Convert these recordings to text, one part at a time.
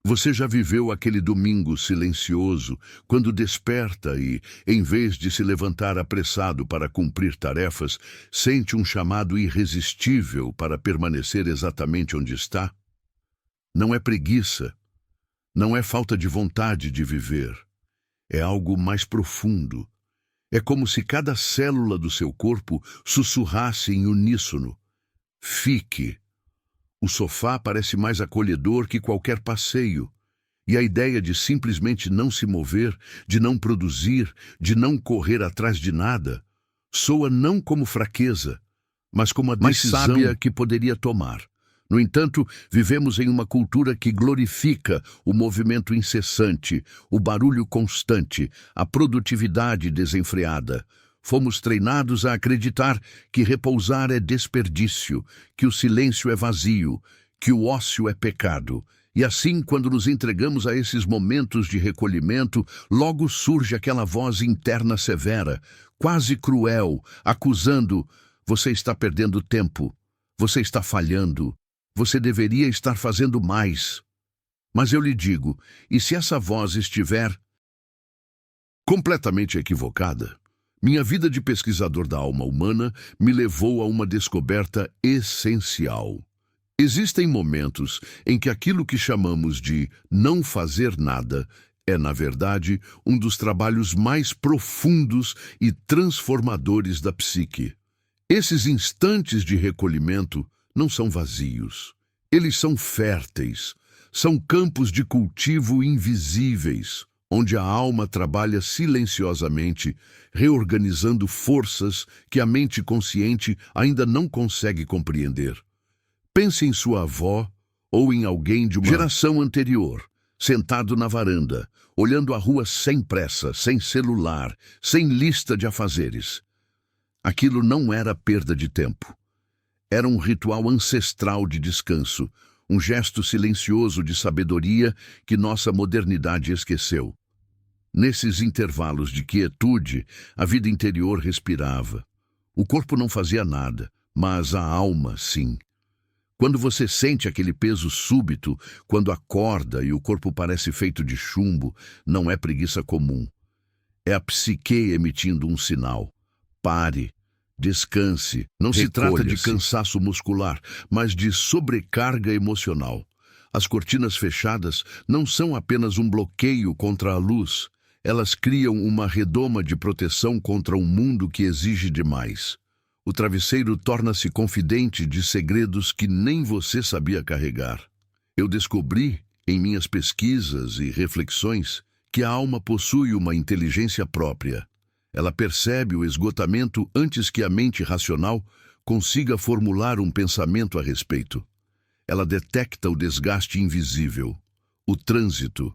Você já viveu aquele domingo silencioso, quando desperta e, em vez de se levantar apressado para cumprir tarefas, sente um chamado irresistível para permanecer exatamente onde está? Não é preguiça, não é falta de vontade de viver. É algo mais profundo. É como se cada célula do seu corpo sussurrasse em uníssono: fique. O sofá parece mais acolhedor que qualquer passeio. E a ideia de simplesmente não se mover, de não produzir, de não correr atrás de nada, soa não como fraqueza, mas como a decisão sábia que poderia tomar. No entanto, vivemos em uma cultura que glorifica o movimento incessante, o barulho constante, a produtividade desenfreada. Fomos treinados a acreditar que repousar é desperdício, que o silêncio é vazio, que o ócio é pecado. E assim, quando nos entregamos a esses momentos de recolhimento, logo surge aquela voz interna severa, quase cruel, acusando: você está perdendo tempo, você está falhando, você deveria estar fazendo mais. Mas eu lhe digo, e se essa voz estiver completamente equivocada? Minha vida de pesquisador da alma humana me levou a uma descoberta essencial. Existem momentos em que aquilo que chamamos de não fazer nada é, na verdade, um dos trabalhos mais profundos e transformadores da psique. Esses instantes de recolhimento não são vazios. Eles são férteis, são campos de cultivo invisíveis, onde a alma trabalha silenciosamente, reorganizando forças que a mente consciente ainda não consegue compreender. Pense em sua avó ou em alguém de uma geração anterior, sentado na varanda, olhando a rua sem pressa, sem celular, sem lista de afazeres. Aquilo não era perda de tempo. Era um ritual ancestral de descanso, um gesto silencioso de sabedoria que nossa modernidade esqueceu. Nesses intervalos de quietude, a vida interior respirava. O corpo não fazia nada, mas a alma, sim. Quando você sente aquele peso súbito, quando acorda e o corpo parece feito de chumbo, não é preguiça comum. É a psique emitindo um sinal. Pare, descanse. Não se trata de cansaço muscular, mas de sobrecarga emocional. As cortinas fechadas não são apenas um bloqueio contra a luz. Elas criam uma redoma de proteção contra um mundo que exige demais. O travesseiro torna-se confidente de segredos que nem você sabia carregar. Eu descobri, em minhas pesquisas e reflexões, que a alma possui uma inteligência própria. Ela percebe o esgotamento antes que a mente racional consiga formular um pensamento a respeito. Ela detecta o desgaste invisível, o trânsito,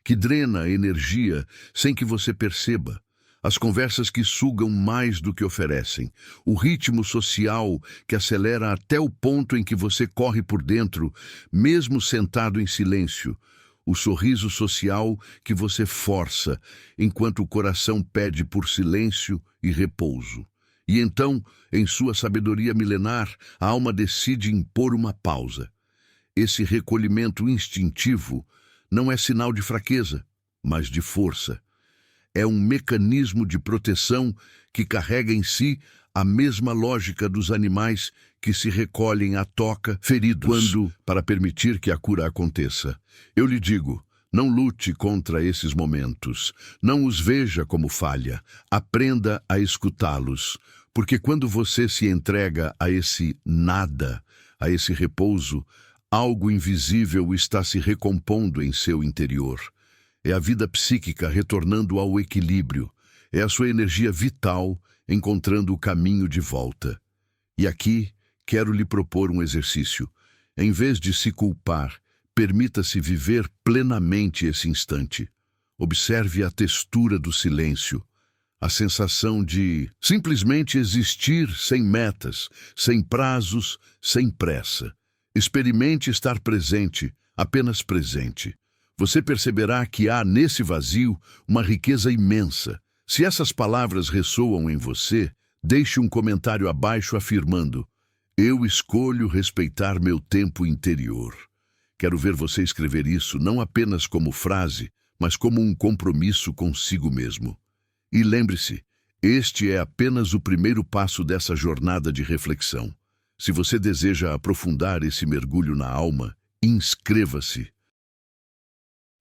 que drena a energia sem que você perceba. As conversas que sugam mais do que oferecem, o ritmo social que acelera até o ponto em que você corre por dentro, mesmo sentado em silêncio, o sorriso social que você força, enquanto o coração pede por silêncio e repouso. E então, em sua sabedoria milenar, a alma decide impor uma pausa. Esse recolhimento instintivo não é sinal de fraqueza, mas de força. É um mecanismo de proteção que carrega em si a mesma lógica dos animais que se recolhem à toca, feridos, para permitir que a cura aconteça. Eu lhe digo, não lute contra esses momentos. Não os veja como falha. Aprenda a escutá-los. Porque quando você se entrega a esse nada, a esse repouso, algo invisível está se recompondo em seu interior. É a vida psíquica retornando ao equilíbrio. É a sua energia vital encontrando o caminho de volta. E aqui, quero lhe propor um exercício. Em vez de se culpar, permita-se viver plenamente esse instante. Observe a textura do silêncio, a sensação de simplesmente existir sem metas, sem prazos, sem pressa. Experimente estar presente, apenas presente. Você perceberá que há nesse vazio uma riqueza imensa. Se essas palavras ressoam em você, deixe um comentário abaixo afirmando: eu escolho respeitar meu tempo interior. Quero ver você escrever isso não apenas como frase, mas como um compromisso consigo mesmo. E lembre-se, este é apenas o primeiro passo dessa jornada de reflexão. Se você deseja aprofundar esse mergulho na alma, inscreva-se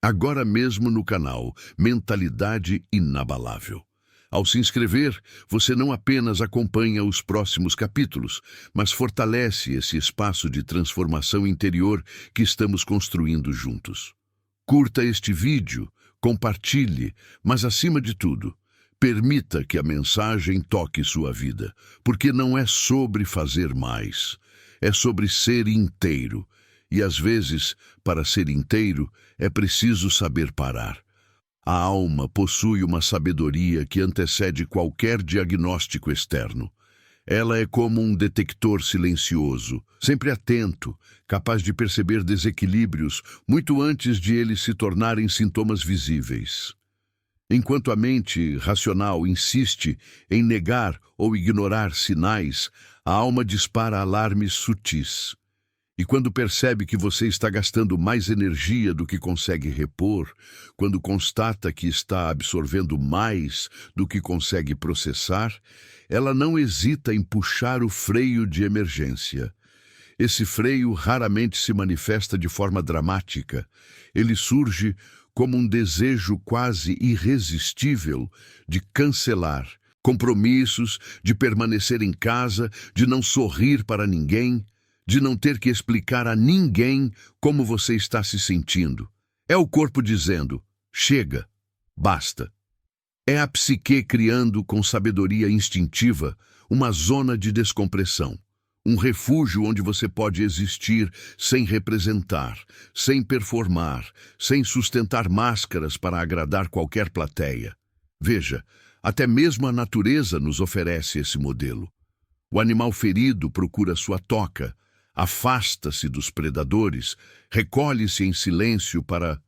agora mesmo no canal Mentalidade Inabalável. Ao se inscrever, você não apenas acompanha os próximos capítulos, mas fortalece esse espaço de transformação interior que estamos construindo juntos. Curta este vídeo, compartilhe, mas acima de tudo, permita que a mensagem toque sua vida, porque não é sobre fazer mais, é sobre ser inteiro. E às vezes, para ser inteiro, é preciso saber parar. A alma possui uma sabedoria que antecede qualquer diagnóstico externo. Ela é como um detector silencioso, sempre atento, capaz de perceber desequilíbrios muito antes de eles se tornarem sintomas visíveis. Enquanto a mente racional insiste em negar ou ignorar sinais, a alma dispara alarmes sutis. E quando percebe que você está gastando mais energia do que consegue repor, quando constata que está absorvendo mais do que consegue processar, ela não hesita em puxar o freio de emergência. Esse freio raramente se manifesta de forma dramática. Ele surge como um desejo quase irresistível de cancelar compromissos, de permanecer em casa, de não sorrir para ninguém, de não ter que explicar a ninguém como você está se sentindo. É o corpo dizendo, chega, basta. É a psique criando com sabedoria instintiva uma zona de descompressão, um refúgio onde você pode existir sem representar, sem performar, sem sustentar máscaras para agradar qualquer plateia. Veja, até mesmo a natureza nos oferece esse modelo. O animal ferido procura sua toca, afasta-se dos predadores, recolhe-se em silêncio para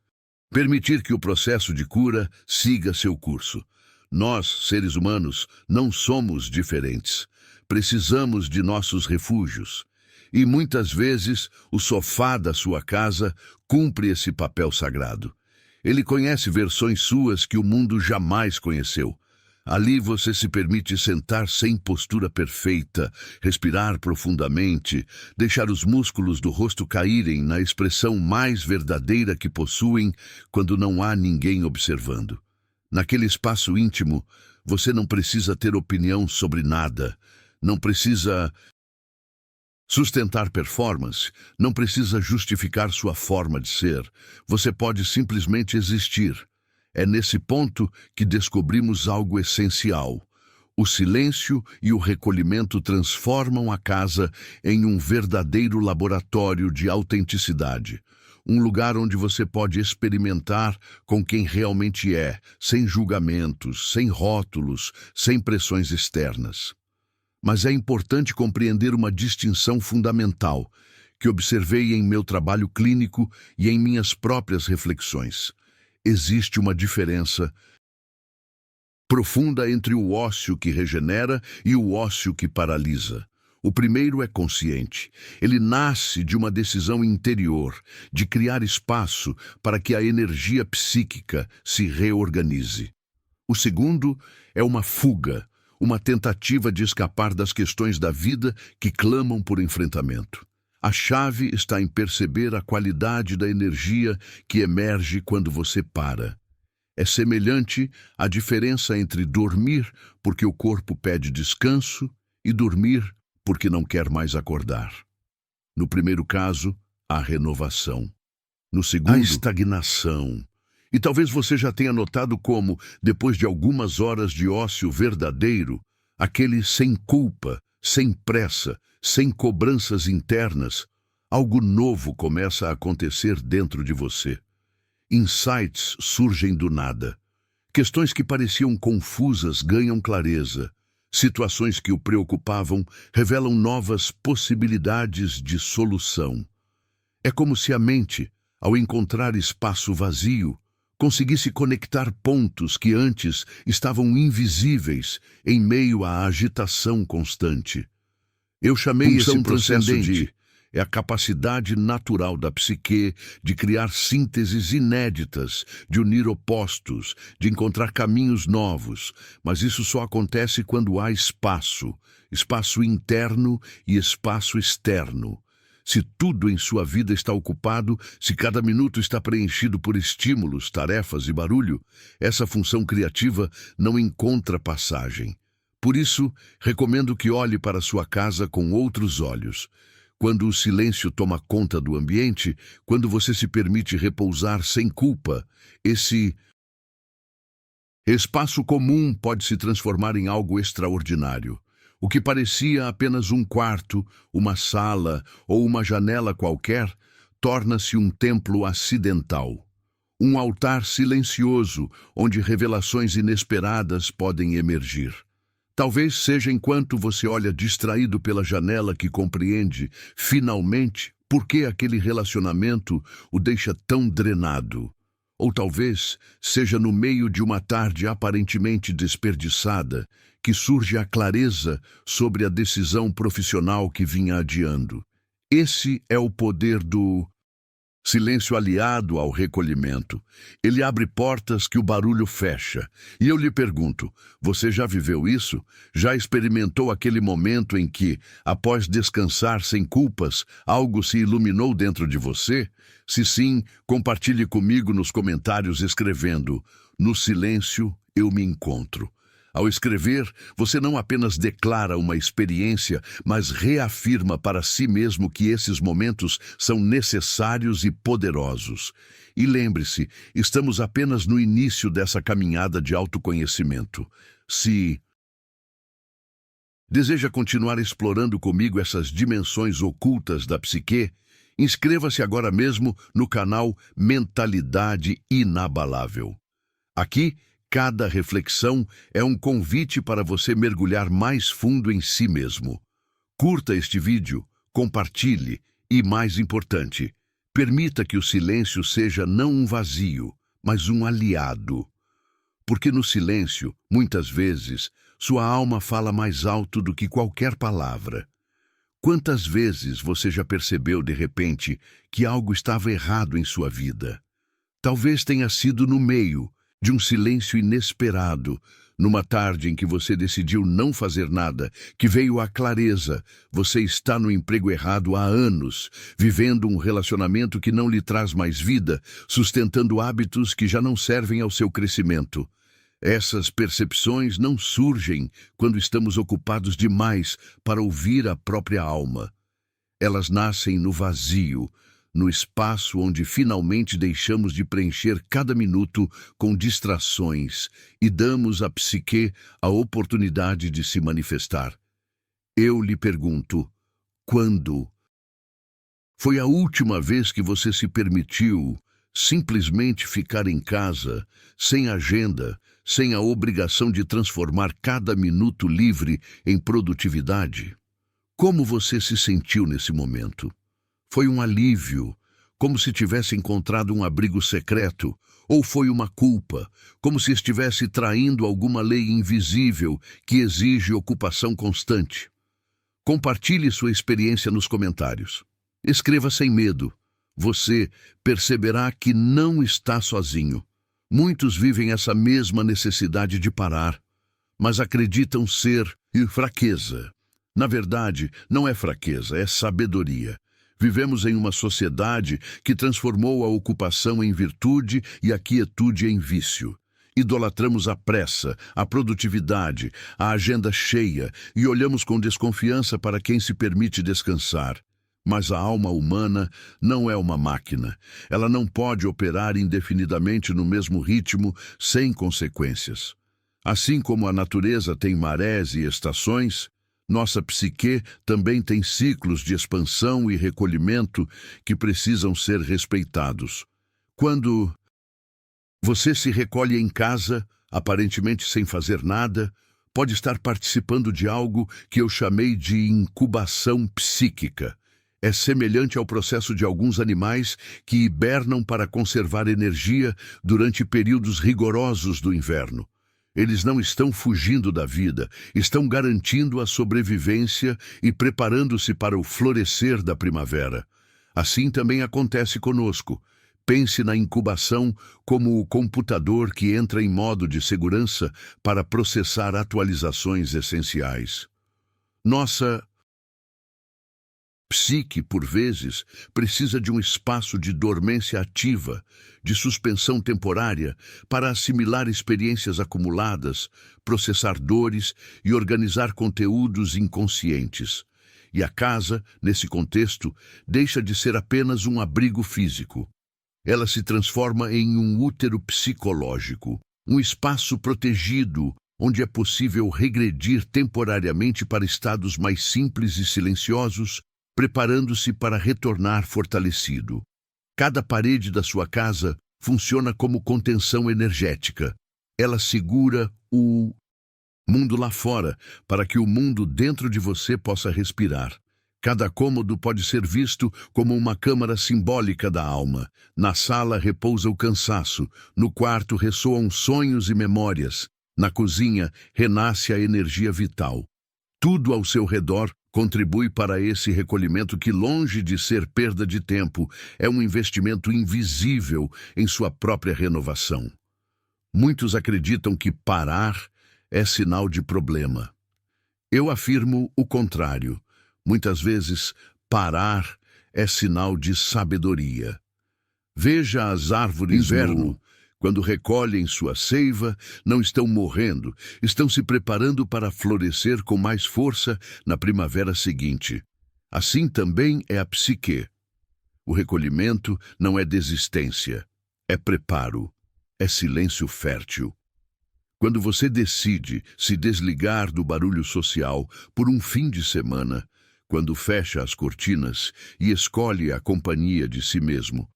permitir que o processo de cura siga seu curso. Nós, seres humanos, não somos diferentes. Precisamos de nossos refúgios. E muitas vezes o sofá da sua casa cumpre esse papel sagrado. Ele conhece versões suas que o mundo jamais conheceu. Ali você se permite sentar sem postura perfeita, respirar profundamente, deixar os músculos do rosto caírem na expressão mais verdadeira que possuem quando não há ninguém observando. Naquele espaço íntimo, você não precisa ter opinião sobre nada, não precisa sustentar performance, não precisa justificar sua forma de ser. Você pode simplesmente existir. É nesse ponto que descobrimos algo essencial. O silêncio e o recolhimento transformam a casa em um verdadeiro laboratório de autenticidade. Um lugar onde você pode experimentar com quem realmente é, sem julgamentos, sem rótulos, sem pressões externas. Mas é importante compreender uma distinção fundamental que observei em meu trabalho clínico e em minhas próprias reflexões. Existe uma diferença profunda entre o ócio que regenera e o ócio que paralisa. O primeiro é consciente. Ele nasce de uma decisão interior, de criar espaço para que a energia psíquica se reorganize. O segundo é uma fuga, uma tentativa de escapar das questões da vida que clamam por enfrentamento. A chave está em perceber a qualidade da energia que emerge quando você para. É semelhante à diferença entre dormir porque o corpo pede descanso e dormir porque não quer mais acordar. No primeiro caso, a renovação. No segundo, a estagnação. E talvez você já tenha notado como, depois de algumas horas de ócio verdadeiro, aquele sem culpa, sem pressa, sem cobranças internas, algo novo começa a acontecer dentro de você. Insights surgem do nada. Questões que pareciam confusas ganham clareza. Situações que o preocupavam revelam novas possibilidades de solução. É como se a mente, ao encontrar espaço vazio, conseguisse conectar pontos que antes estavam invisíveis em meio à agitação constante. Eu chamei esse processo de é a capacidade natural da psique de criar sínteses inéditas, de unir opostos, de encontrar caminhos novos, mas isso só acontece quando há espaço, espaço interno e espaço externo. Se tudo em sua vida está ocupado, se cada minuto está preenchido por estímulos, tarefas e barulho, essa função criativa não encontra passagem. Por isso, recomendo que olhe para sua casa com outros olhos. Quando o silêncio toma conta do ambiente, quando você se permite repousar sem culpa, esse espaço comum pode se transformar em algo extraordinário. O que parecia apenas um quarto, uma sala ou uma janela qualquer, torna-se um templo acidental. Um altar silencioso, onde revelações inesperadas podem emergir. Talvez seja enquanto você olha distraído pela janela que compreende, finalmente, por que aquele relacionamento o deixa tão drenado. Ou talvez seja no meio de uma tarde aparentemente desperdiçada que surge a clareza sobre a decisão profissional que vinha adiando. Esse é o poder do silêncio aliado ao recolhimento. Ele abre portas que o barulho fecha. E eu lhe pergunto, você já viveu isso? Já experimentou aquele momento em que, após descansar sem culpas, algo se iluminou dentro de você? Se sim, compartilhe comigo nos comentários escrevendo: "No silêncio eu me encontro". Ao escrever, você não apenas declara uma experiência, mas reafirma para si mesmo que esses momentos são necessários e poderosos. E lembre-se, estamos apenas no início dessa caminhada de autoconhecimento. Se deseja continuar explorando comigo essas dimensões ocultas da psique, inscreva-se agora mesmo no canal Mentalidade Inabalável. Aqui, cada reflexão é um convite para você mergulhar mais fundo em si mesmo. Curta este vídeo, compartilhe e, mais importante, permita que o silêncio seja não um vazio, mas um aliado. Porque no silêncio, muitas vezes, sua alma fala mais alto do que qualquer palavra. Quantas vezes você já percebeu de repente que algo estava errado em sua vida? Talvez tenha sido no meio de um silêncio inesperado, numa tarde em que você decidiu não fazer nada, que veio a clareza. Você está no emprego errado há anos, vivendo um relacionamento que não lhe traz mais vida, sustentando hábitos que já não servem ao seu crescimento. Essas percepções não surgem quando estamos ocupados demais para ouvir a própria alma. Elas nascem no vazio, no espaço onde finalmente deixamos de preencher cada minuto com distrações e damos à psique a oportunidade de se manifestar. Eu lhe pergunto, quando foi a última vez que você se permitiu simplesmente ficar em casa, sem agenda, sem a obrigação de transformar cada minuto livre em produtividade? Como você se sentiu nesse momento? Foi um alívio, como se tivesse encontrado um abrigo secreto, ou foi uma culpa, como se estivesse traindo alguma lei invisível que exige ocupação constante? Compartilhe sua experiência nos comentários. Escreva sem medo. Você perceberá que não está sozinho. Muitos vivem essa mesma necessidade de parar, mas acreditam ser fraqueza. Na verdade, não é fraqueza, é sabedoria. Vivemos em uma sociedade que transformou a ocupação em virtude e a quietude em vício. Idolatramos a pressa, a produtividade, a agenda cheia e olhamos com desconfiança para quem se permite descansar. Mas a alma humana não é uma máquina. Ela não pode operar indefinidamente no mesmo ritmo, sem consequências. Assim como a natureza tem marés e estações, nossa psique também tem ciclos de expansão e recolhimento que precisam ser respeitados. Quando você se recolhe em casa, aparentemente sem fazer nada, pode estar participando de algo que eu chamei de incubação psíquica. É semelhante ao processo de alguns animais que hibernam para conservar energia durante períodos rigorosos do inverno. Eles não estão fugindo da vida, estão garantindo a sobrevivência e preparando-se para o florescer da primavera. Assim também acontece conosco. Pense na incubação como o computador que entra em modo de segurança para processar atualizações essenciais. Nossa psique, por vezes, precisa de um espaço de dormência ativa, de suspensão temporária, para assimilar experiências acumuladas, processar dores e organizar conteúdos inconscientes. E a casa, nesse contexto, deixa de ser apenas um abrigo físico. Ela se transforma em um útero psicológico, um espaço protegido, onde é possível regredir temporariamente para estados mais simples e silenciosos, preparando-se para retornar fortalecido. Cada parede da sua casa funciona como contenção energética. Ela segura o mundo lá fora, para que o mundo dentro de você possa respirar. Cada cômodo pode ser visto como uma câmara simbólica da alma. Na sala repousa o cansaço, no quarto ressoam sonhos e memórias, na cozinha renasce a energia vital. Tudo ao seu redor contribui para esse recolhimento que, longe de ser perda de tempo, é um investimento invisível em sua própria renovação. Muitos acreditam que parar é sinal de problema. Eu afirmo o contrário. Muitas vezes, parar é sinal de sabedoria. Veja as árvores inverno. Quando recolhem sua seiva, não estão morrendo, estão se preparando para florescer com mais força na primavera seguinte. Assim também é a psique. O recolhimento não é desistência, é preparo, é silêncio fértil. Quando você decide se desligar do barulho social por um fim de semana, quando fecha as cortinas e escolhe a companhia de si mesmo,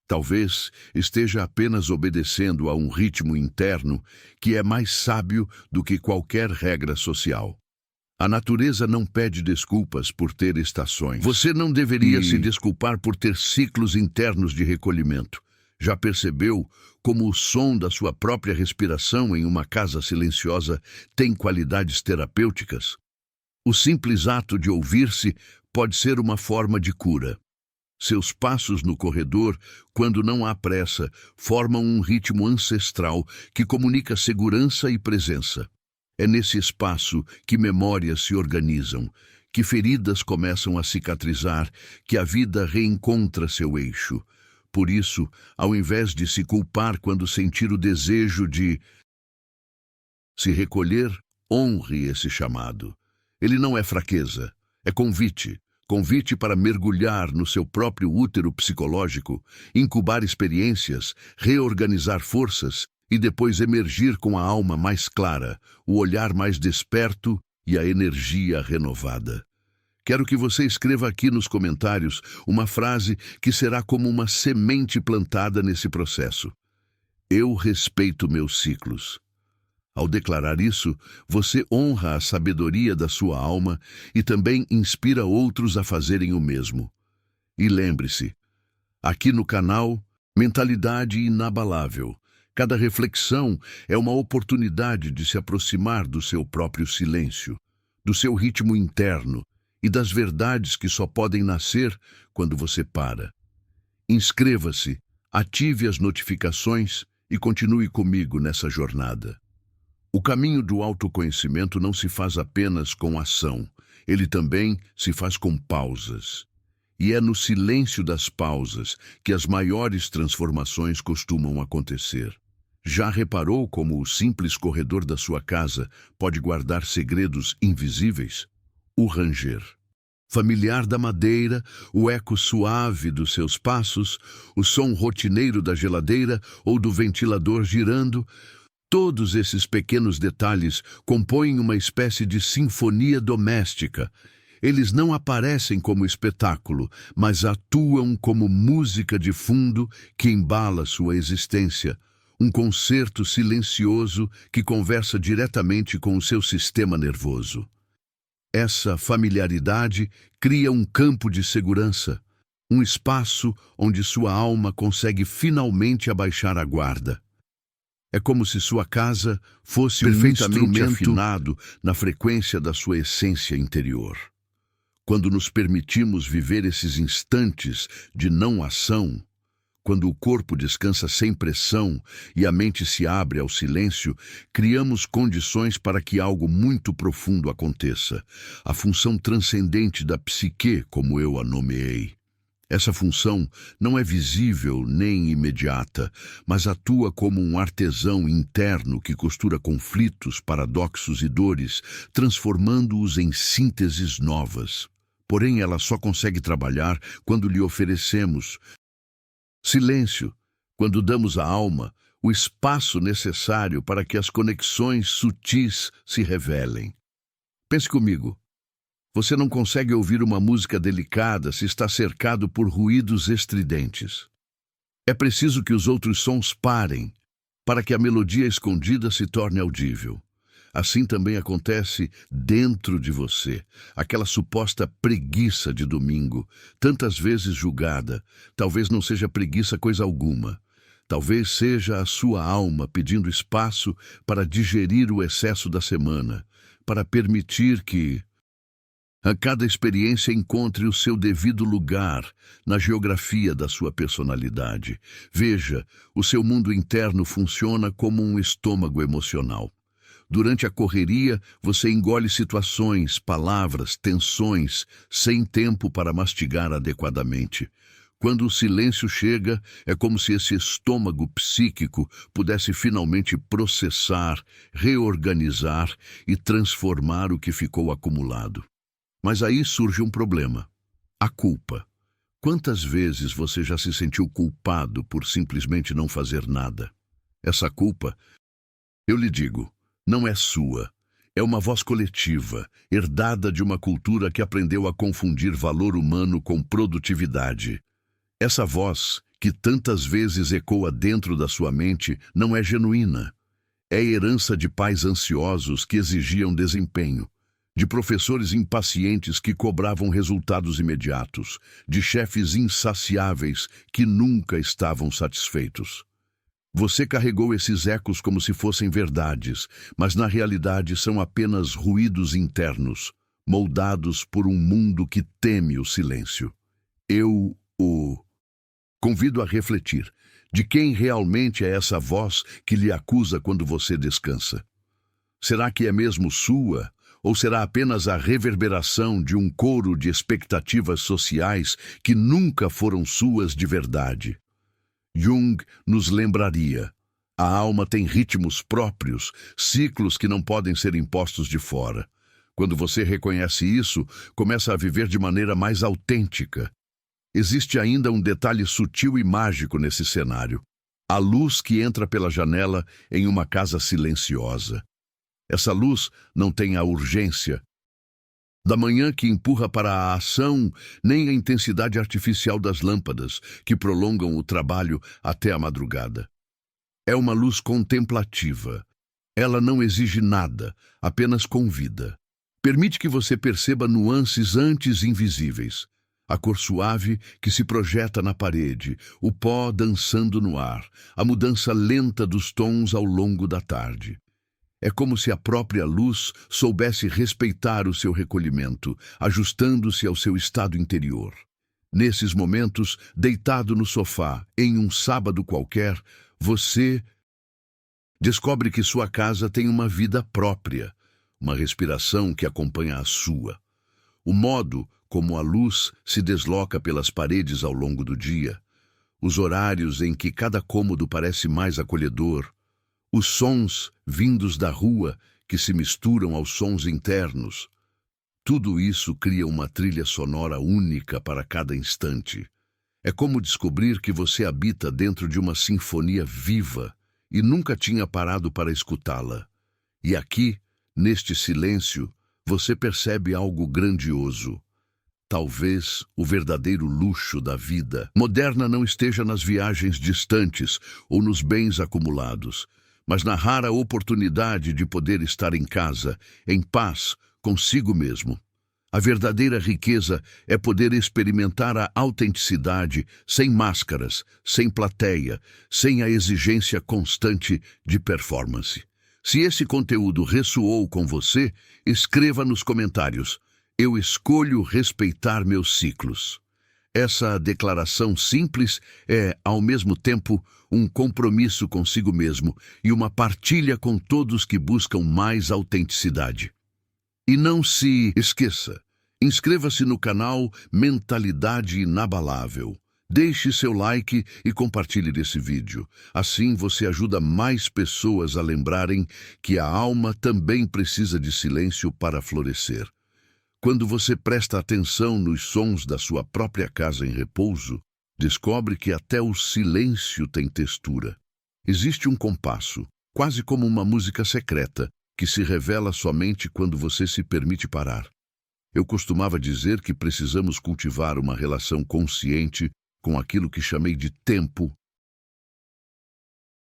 talvez esteja apenas obedecendo a um ritmo interno que é mais sábio do que qualquer regra social. A natureza não pede desculpas por ter estações. Você não deveria se desculpar por ter ciclos internos de recolhimento. Já percebeu como o som da sua própria respiração em uma casa silenciosa tem qualidades terapêuticas? O simples ato de ouvir-se pode ser uma forma de cura. Seus passos no corredor, quando não há pressa, formam um ritmo ancestral que comunica segurança e presença. É nesse espaço que memórias se organizam, que feridas começam a cicatrizar, que a vida reencontra seu eixo. Por isso, ao invés de se culpar quando sentir o desejo de se recolher, honre esse chamado. Ele não é fraqueza, é convite. Convite para mergulhar no seu próprio útero psicológico, incubar experiências, reorganizar forças e depois emergir com a alma mais clara, o olhar mais desperto e a energia renovada. Quero que você escreva aqui nos comentários uma frase que será como uma semente plantada nesse processo. Eu respeito meus ciclos. Ao declarar isso, você honra a sabedoria da sua alma e também inspira outros a fazerem o mesmo. E lembre-se, aqui no canal, Mentalidade Inabalável, cada reflexão é uma oportunidade de se aproximar do seu próprio silêncio, do seu ritmo interno e das verdades que só podem nascer quando você para. Inscreva-se, ative as notificações e continue comigo nessa jornada. O caminho do autoconhecimento não se faz apenas com ação, ele também se faz com pausas. E é no silêncio das pausas que as maiores transformações costumam acontecer. Já reparou como o simples corredor da sua casa pode guardar segredos invisíveis? O ranger familiar da madeira, o eco suave dos seus passos, o som rotineiro da geladeira ou do ventilador girando. Todos esses pequenos detalhes compõem uma espécie de sinfonia doméstica. Eles não aparecem como espetáculo, mas atuam como música de fundo que embala sua existência. Um concerto silencioso que conversa diretamente com o seu sistema nervoso. Essa familiaridade cria um campo de segurança, um espaço onde sua alma consegue finalmente abaixar a guarda. É como se sua casa fosse perfeitamente afinado na frequência da sua essência interior. Quando nos permitimos viver esses instantes de não ação, quando o corpo descansa sem pressão e a mente se abre ao silêncio, criamos condições para que algo muito profundo aconteça. A função transcendente da psique, como eu a nomeei. Essa função não é visível nem imediata, mas atua como um artesão interno que costura conflitos, paradoxos e dores, transformando-os em sínteses novas. Porém, ela só consegue trabalhar quando lhe oferecemos silêncio, quando damos à alma o espaço necessário para que as conexões sutis se revelem. Pense comigo. Você não consegue ouvir uma música delicada se está cercado por ruídos estridentes. É preciso que os outros sons parem para que a melodia escondida se torne audível. Assim também acontece dentro de você, aquela suposta preguiça de domingo, tantas vezes julgada. Talvez não seja preguiça coisa alguma. Talvez seja a sua alma pedindo espaço para digerir o excesso da semana, para permitir que a cada experiência encontre o seu devido lugar na geografia da sua personalidade. Veja, o seu mundo interno funciona como um estômago emocional. Durante a correria, você engole situações, palavras, tensões, sem tempo para mastigar adequadamente. Quando o silêncio chega, é como se esse estômago psíquico pudesse finalmente processar, reorganizar e transformar o que ficou acumulado. Mas aí surge um problema: a culpa. Quantas vezes você já se sentiu culpado por simplesmente não fazer nada? Essa culpa, eu lhe digo, não é sua. É uma voz coletiva, herdada de uma cultura que aprendeu a confundir valor humano com produtividade. Essa voz, que tantas vezes ecoa dentro da sua mente, não é genuína. É herança de pais ansiosos que exigiam desempenho, de professores impacientes que cobravam resultados imediatos, de chefes insaciáveis que nunca estavam satisfeitos. Você carregou esses ecos como se fossem verdades, mas na realidade são apenas ruídos internos, moldados por um mundo que teme o silêncio. Eu o convido a refletir. De quem realmente é essa voz que lhe acusa quando você descansa? Será que é mesmo sua? Ou será apenas a reverberação de um coro de expectativas sociais que nunca foram suas de verdade? Jung nos lembraria: a alma tem ritmos próprios, ciclos que não podem ser impostos de fora. Quando você reconhece isso, começa a viver de maneira mais autêntica. Existe ainda um detalhe sutil e mágico nesse cenário: a luz que entra pela janela em uma casa silenciosa. Essa luz não tem a urgência da manhã que empurra para a ação, nem a intensidade artificial das lâmpadas, que prolongam o trabalho até a madrugada. É uma luz contemplativa. Ela não exige nada, apenas convida. Permite que você perceba nuances antes invisíveis. A cor suave que se projeta na parede, o pó dançando no ar, a mudança lenta dos tons ao longo da tarde. É como se a própria luz soubesse respeitar o seu recolhimento, ajustando-se ao seu estado interior. Nesses momentos, deitado no sofá, em um sábado qualquer, você descobre que sua casa tem uma vida própria, uma respiração que acompanha a sua. O modo como a luz se desloca pelas paredes ao longo do dia, os horários em que cada cômodo parece mais acolhedor, os sons vindos da rua que se misturam aos sons internos. Tudo isso cria uma trilha sonora única para cada instante. É como descobrir que você habita dentro de uma sinfonia viva e nunca tinha parado para escutá-la. E aqui, neste silêncio, você percebe algo grandioso. Talvez o verdadeiro luxo da vida moderna não esteja nas viagens distantes ou nos bens acumulados, mas na rara oportunidade de poder estar em casa, em paz, consigo mesmo. A verdadeira riqueza é poder experimentar a autenticidade sem máscaras, sem plateia, sem a exigência constante de performance. Se esse conteúdo ressoou com você, escreva nos comentários: eu escolho respeitar meus ciclos. Essa declaração simples é, ao mesmo tempo, um compromisso consigo mesmo e uma partilha com todos que buscam mais autenticidade. E não se esqueça, inscreva-se no canal Mentalidade Inabalável. Deixe seu like e compartilhe esse vídeo. Assim você ajuda mais pessoas a lembrarem que a alma também precisa de silêncio para florescer. Quando você presta atenção nos sons da sua própria casa em repouso, descobre que até o silêncio tem textura. Existe um compasso, quase como uma música secreta, que se revela somente quando você se permite parar. Eu costumava dizer que precisamos cultivar uma relação consciente com aquilo que chamei de tempo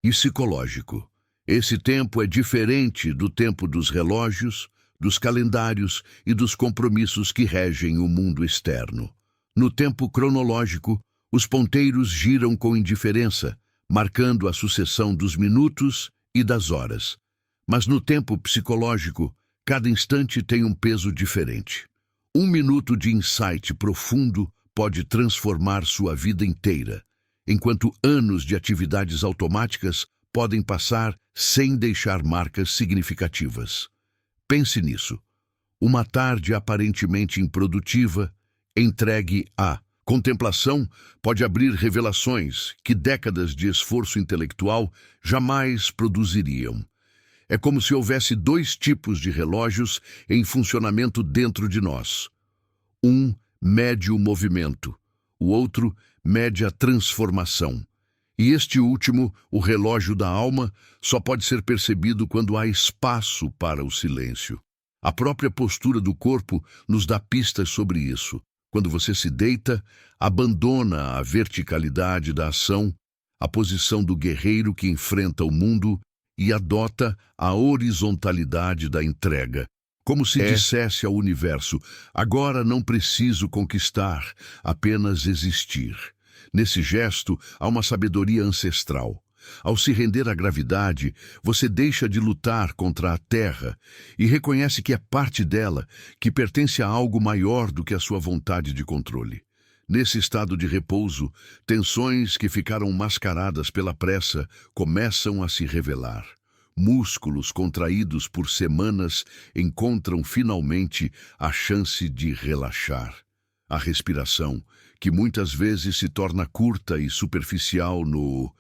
e psicológico. Esse tempo é diferente do tempo dos relógios, dos calendários e dos compromissos que regem o mundo externo. No tempo cronológico, os ponteiros giram com indiferença, marcando a sucessão dos minutos e das horas. Mas no tempo psicológico, cada instante tem um peso diferente. Um minuto de insight profundo pode transformar sua vida inteira, enquanto anos de atividades automáticas podem passar sem deixar marcas significativas. Pense nisso. Uma tarde aparentemente improdutiva, entregue à contemplação, pode abrir revelações que décadas de esforço intelectual jamais produziriam. É como se houvesse dois tipos de relógios em funcionamento dentro de nós. Um mede o movimento, o outro mede a transformação. E este último, o relógio da alma, só pode ser percebido quando há espaço para o silêncio. A própria postura do corpo nos dá pistas sobre isso. Quando você se deita, abandona a verticalidade da ação, a posição do guerreiro que enfrenta o mundo e adota a horizontalidade da entrega. Como se dissesse ao universo: agora não preciso conquistar, apenas existir. Nesse gesto, há uma sabedoria ancestral. Ao se render à gravidade, você deixa de lutar contra a Terra e reconhece que é parte dela, que pertence a algo maior do que a sua vontade de controle. Nesse estado de repouso, tensões que ficaram mascaradas pela pressa começam a se revelar. Músculos contraídos por semanas encontram finalmente a chance de relaxar. A respiração, que muitas vezes se torna curta e superficial no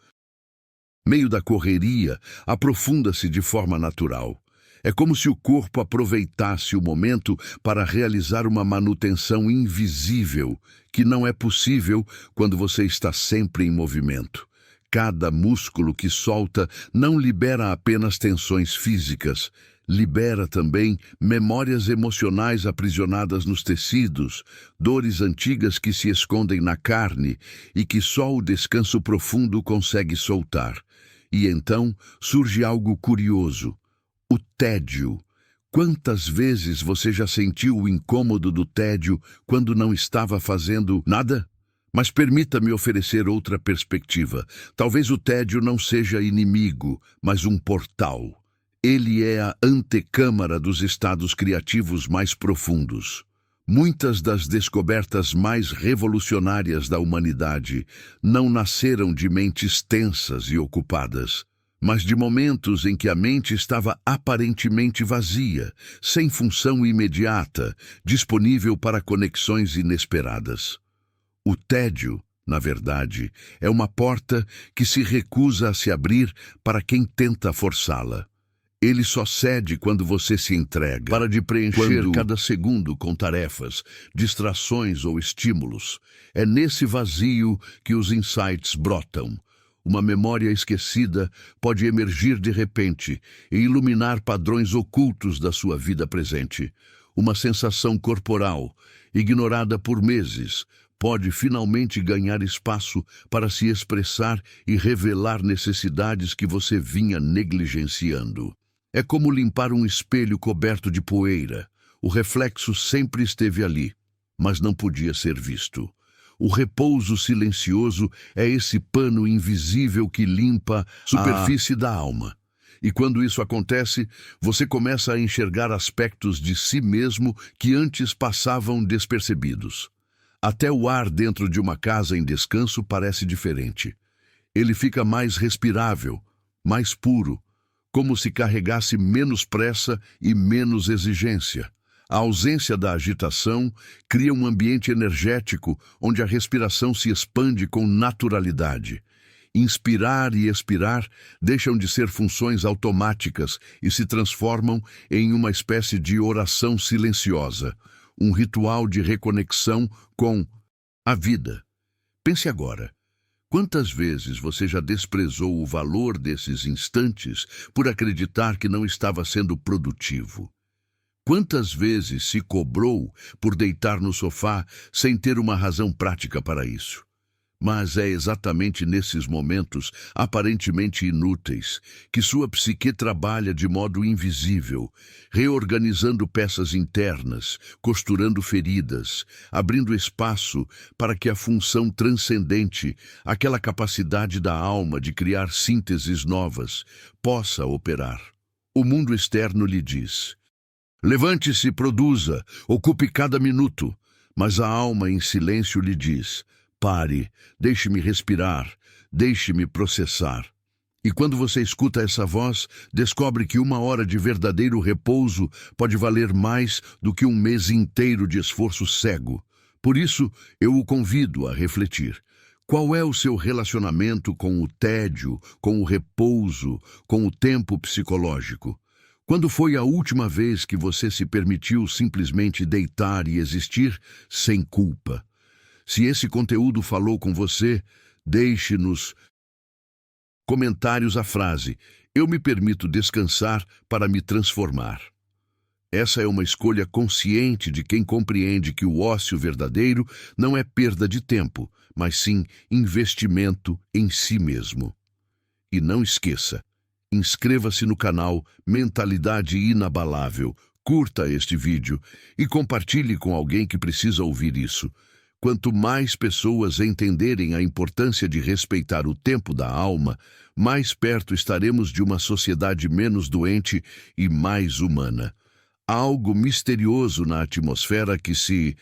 meio da correria, aprofunda-se de forma natural. É como se o corpo aproveitasse o momento para realizar uma manutenção invisível, que não é possível quando você está sempre em movimento. Cada músculo que solta não libera apenas tensões físicas, libera também memórias emocionais aprisionadas nos tecidos, dores antigas que se escondem na carne e que só o descanso profundo consegue soltar. E então surge algo curioso: o tédio. Quantas vezes você já sentiu o incômodo do tédio quando não estava fazendo nada? Mas permita-me oferecer outra perspectiva. Talvez o tédio não seja inimigo, mas um portal. Ele é a antecâmara dos estados criativos mais profundos. Muitas das descobertas mais revolucionárias da humanidade não nasceram de mentes tensas e ocupadas, mas de momentos em que a mente estava aparentemente vazia, sem função imediata, disponível para conexões inesperadas. O tédio, na verdade, é uma porta que se recusa a se abrir para quem tenta forçá-la. Ele só cede quando você se entrega. Para de preencher cada segundo com tarefas, distrações ou estímulos. É nesse vazio que os insights brotam. Uma memória esquecida pode emergir de repente e iluminar padrões ocultos da sua vida presente. Uma sensação corporal, ignorada por meses, pode finalmente ganhar espaço para se expressar e revelar necessidades que você vinha negligenciando. É como limpar um espelho coberto de poeira. O reflexo sempre esteve ali, mas não podia ser visto. O repouso silencioso é esse pano invisível que limpa a superfície da alma. E quando isso acontece, você começa a enxergar aspectos de si mesmo que antes passavam despercebidos. Até o ar dentro de uma casa em descanso parece diferente. Ele fica mais respirável, mais puro, como se carregasse menos pressa e menos exigência. A ausência da agitação cria um ambiente energético onde a respiração se expande com naturalidade. Inspirar e expirar deixam de ser funções automáticas e se transformam em uma espécie de oração silenciosa, um ritual de reconexão com a vida. Pense agora. Quantas vezes você já desprezou o valor desses instantes por acreditar que não estava sendo produtivo? Quantas vezes se cobrou por deitar no sofá sem ter uma razão prática para isso? Mas é exatamente nesses momentos, aparentemente inúteis, que sua psique trabalha de modo invisível, reorganizando peças internas, costurando feridas, abrindo espaço para que a função transcendente, aquela capacidade da alma de criar sínteses novas, possa operar. O mundo externo lhe diz: levante-se, produza, ocupe cada minuto, mas a alma em silêncio lhe diz: pare, deixe-me respirar, deixe-me processar. E quando você escuta essa voz, descobre que 1 hora de verdadeiro repouso pode valer mais do que um mês inteiro de esforço cego. Por isso, eu o convido a refletir. Qual é o seu relacionamento com o tédio, com o repouso, com o tempo psicológico? Quando foi a última vez que você se permitiu simplesmente deitar e existir sem culpa? Se esse conteúdo falou com você, deixe nos comentários a frase: eu me permito descansar para me transformar. Essa é uma escolha consciente de quem compreende que o ócio verdadeiro não é perda de tempo, mas sim investimento em si mesmo. E não esqueça, inscreva-se no canal Mentalidade Inabalável, curta este vídeo e compartilhe com alguém que precisa ouvir isso. Quanto mais pessoas entenderem a importância de respeitar o tempo da alma, mais perto estaremos de uma sociedade menos doente e mais humana. Há algo misterioso na atmosfera que se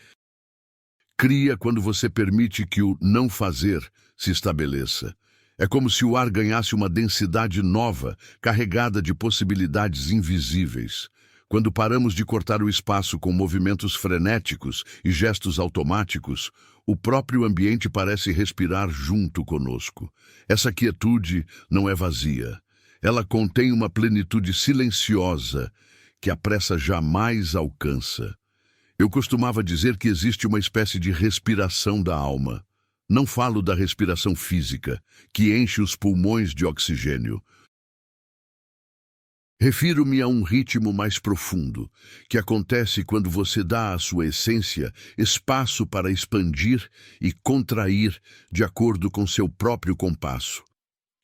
cria quando você permite que o não fazer se estabeleça. É como se o ar ganhasse uma densidade nova, carregada de possibilidades invisíveis. Quando paramos de cortar o espaço com movimentos frenéticos e gestos automáticos, o próprio ambiente parece respirar junto conosco. Essa quietude não é vazia. Ela contém uma plenitude silenciosa que a pressa jamais alcança. Eu costumava dizer que existe uma espécie de respiração da alma. Não falo da respiração física, que enche os pulmões de oxigênio. Refiro-me a um ritmo mais profundo, que acontece quando você dá à sua essência espaço para expandir e contrair de acordo com seu próprio compasso.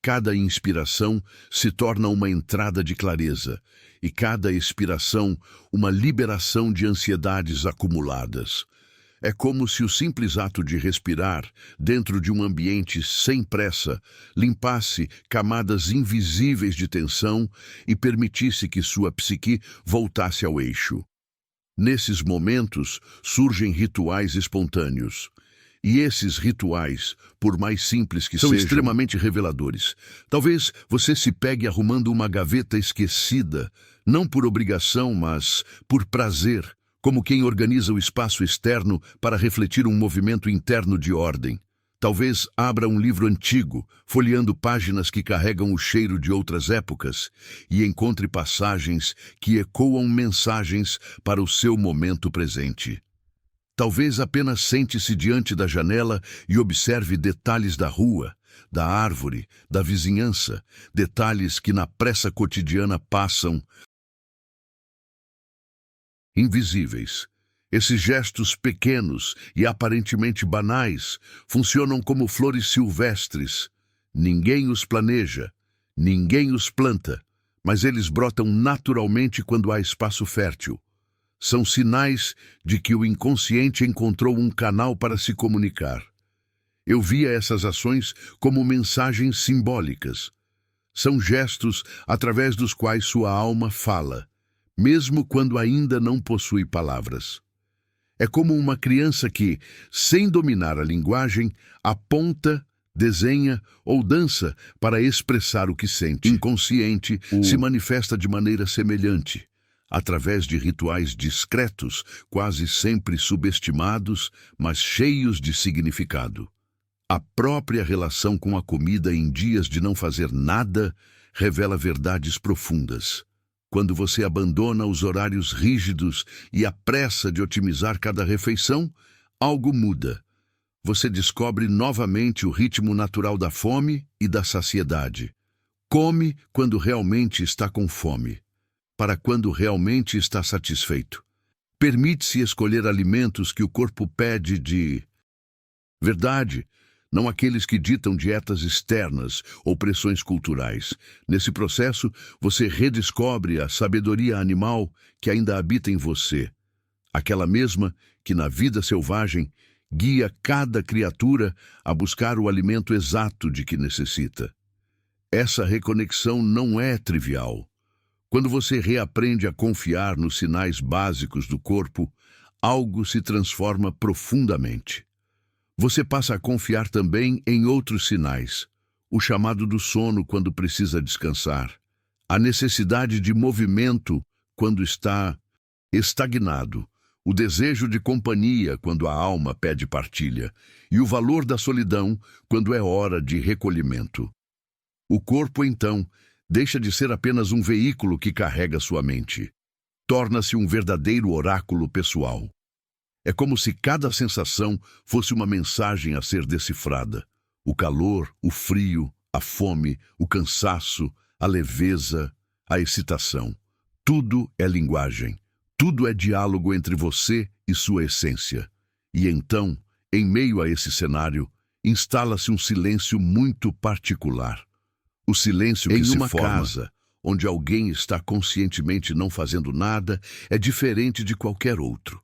Cada inspiração se torna uma entrada de clareza, e cada expiração uma liberação de ansiedades acumuladas. É como se o simples ato de respirar, dentro de um ambiente sem pressa, limpasse camadas invisíveis de tensão e permitisse que sua psique voltasse ao eixo. Nesses momentos, surgem rituais espontâneos. E esses rituais, por mais simples que sejam, extremamente reveladores. Talvez você se pegue arrumando uma gaveta esquecida, não por obrigação, mas por prazer, como quem organiza o espaço externo para refletir um movimento interno de ordem. Talvez abra um livro antigo, folheando páginas que carregam o cheiro de outras épocas, e encontre passagens que ecoam mensagens para o seu momento presente. Talvez apenas sente-se diante da janela e observe detalhes da rua, da árvore, da vizinhança, detalhes que na pressa cotidiana passam invisíveis. Esses gestos pequenos e aparentemente banais funcionam como flores silvestres. Ninguém os planeja, ninguém os planta, mas eles brotam naturalmente quando há espaço fértil. São sinais de que o inconsciente encontrou um canal para se comunicar. Eu via essas ações como mensagens simbólicas. São gestos através dos quais sua alma fala, mesmo quando ainda não possui palavras. É como uma criança que, sem dominar a linguagem, aponta, desenha ou dança para expressar o que sente. Inconsciente se manifesta de maneira semelhante, através de rituais discretos, quase sempre subestimados, mas cheios de significado. A própria relação com a comida em dias de não fazer nada revela verdades profundas. Quando você abandona os horários rígidos e a pressa de otimizar cada refeição, algo muda. Você descobre novamente o ritmo natural da fome e da saciedade. Come quando realmente está com fome, para quando realmente está satisfeito. Permite-se escolher alimentos que o corpo pede de verdade, não aqueles que ditam dietas externas ou pressões culturais. Nesse processo, você redescobre a sabedoria animal que ainda habita em você, aquela mesma que na vida selvagem guia cada criatura a buscar o alimento exato de que necessita. Essa reconexão não é trivial. Quando você reaprende a confiar nos sinais básicos do corpo, algo se transforma profundamente. Você passa a confiar também em outros sinais, o chamado do sono quando precisa descansar, a necessidade de movimento quando está estagnado, o desejo de companhia quando a alma pede partilha e o valor da solidão quando é hora de recolhimento. O corpo, então, deixa de ser apenas um veículo que carrega sua mente. Torna-se um verdadeiro oráculo pessoal. É como se cada sensação fosse uma mensagem a ser decifrada. O calor, o frio, a fome, o cansaço, a leveza, a excitação. Tudo é linguagem. Tudo é diálogo entre você e sua essência. E então, em meio a esse cenário, instala-se um silêncio muito particular. O silêncio que se forma em uma casa, onde alguém está conscientemente não fazendo nada, é diferente de qualquer outro.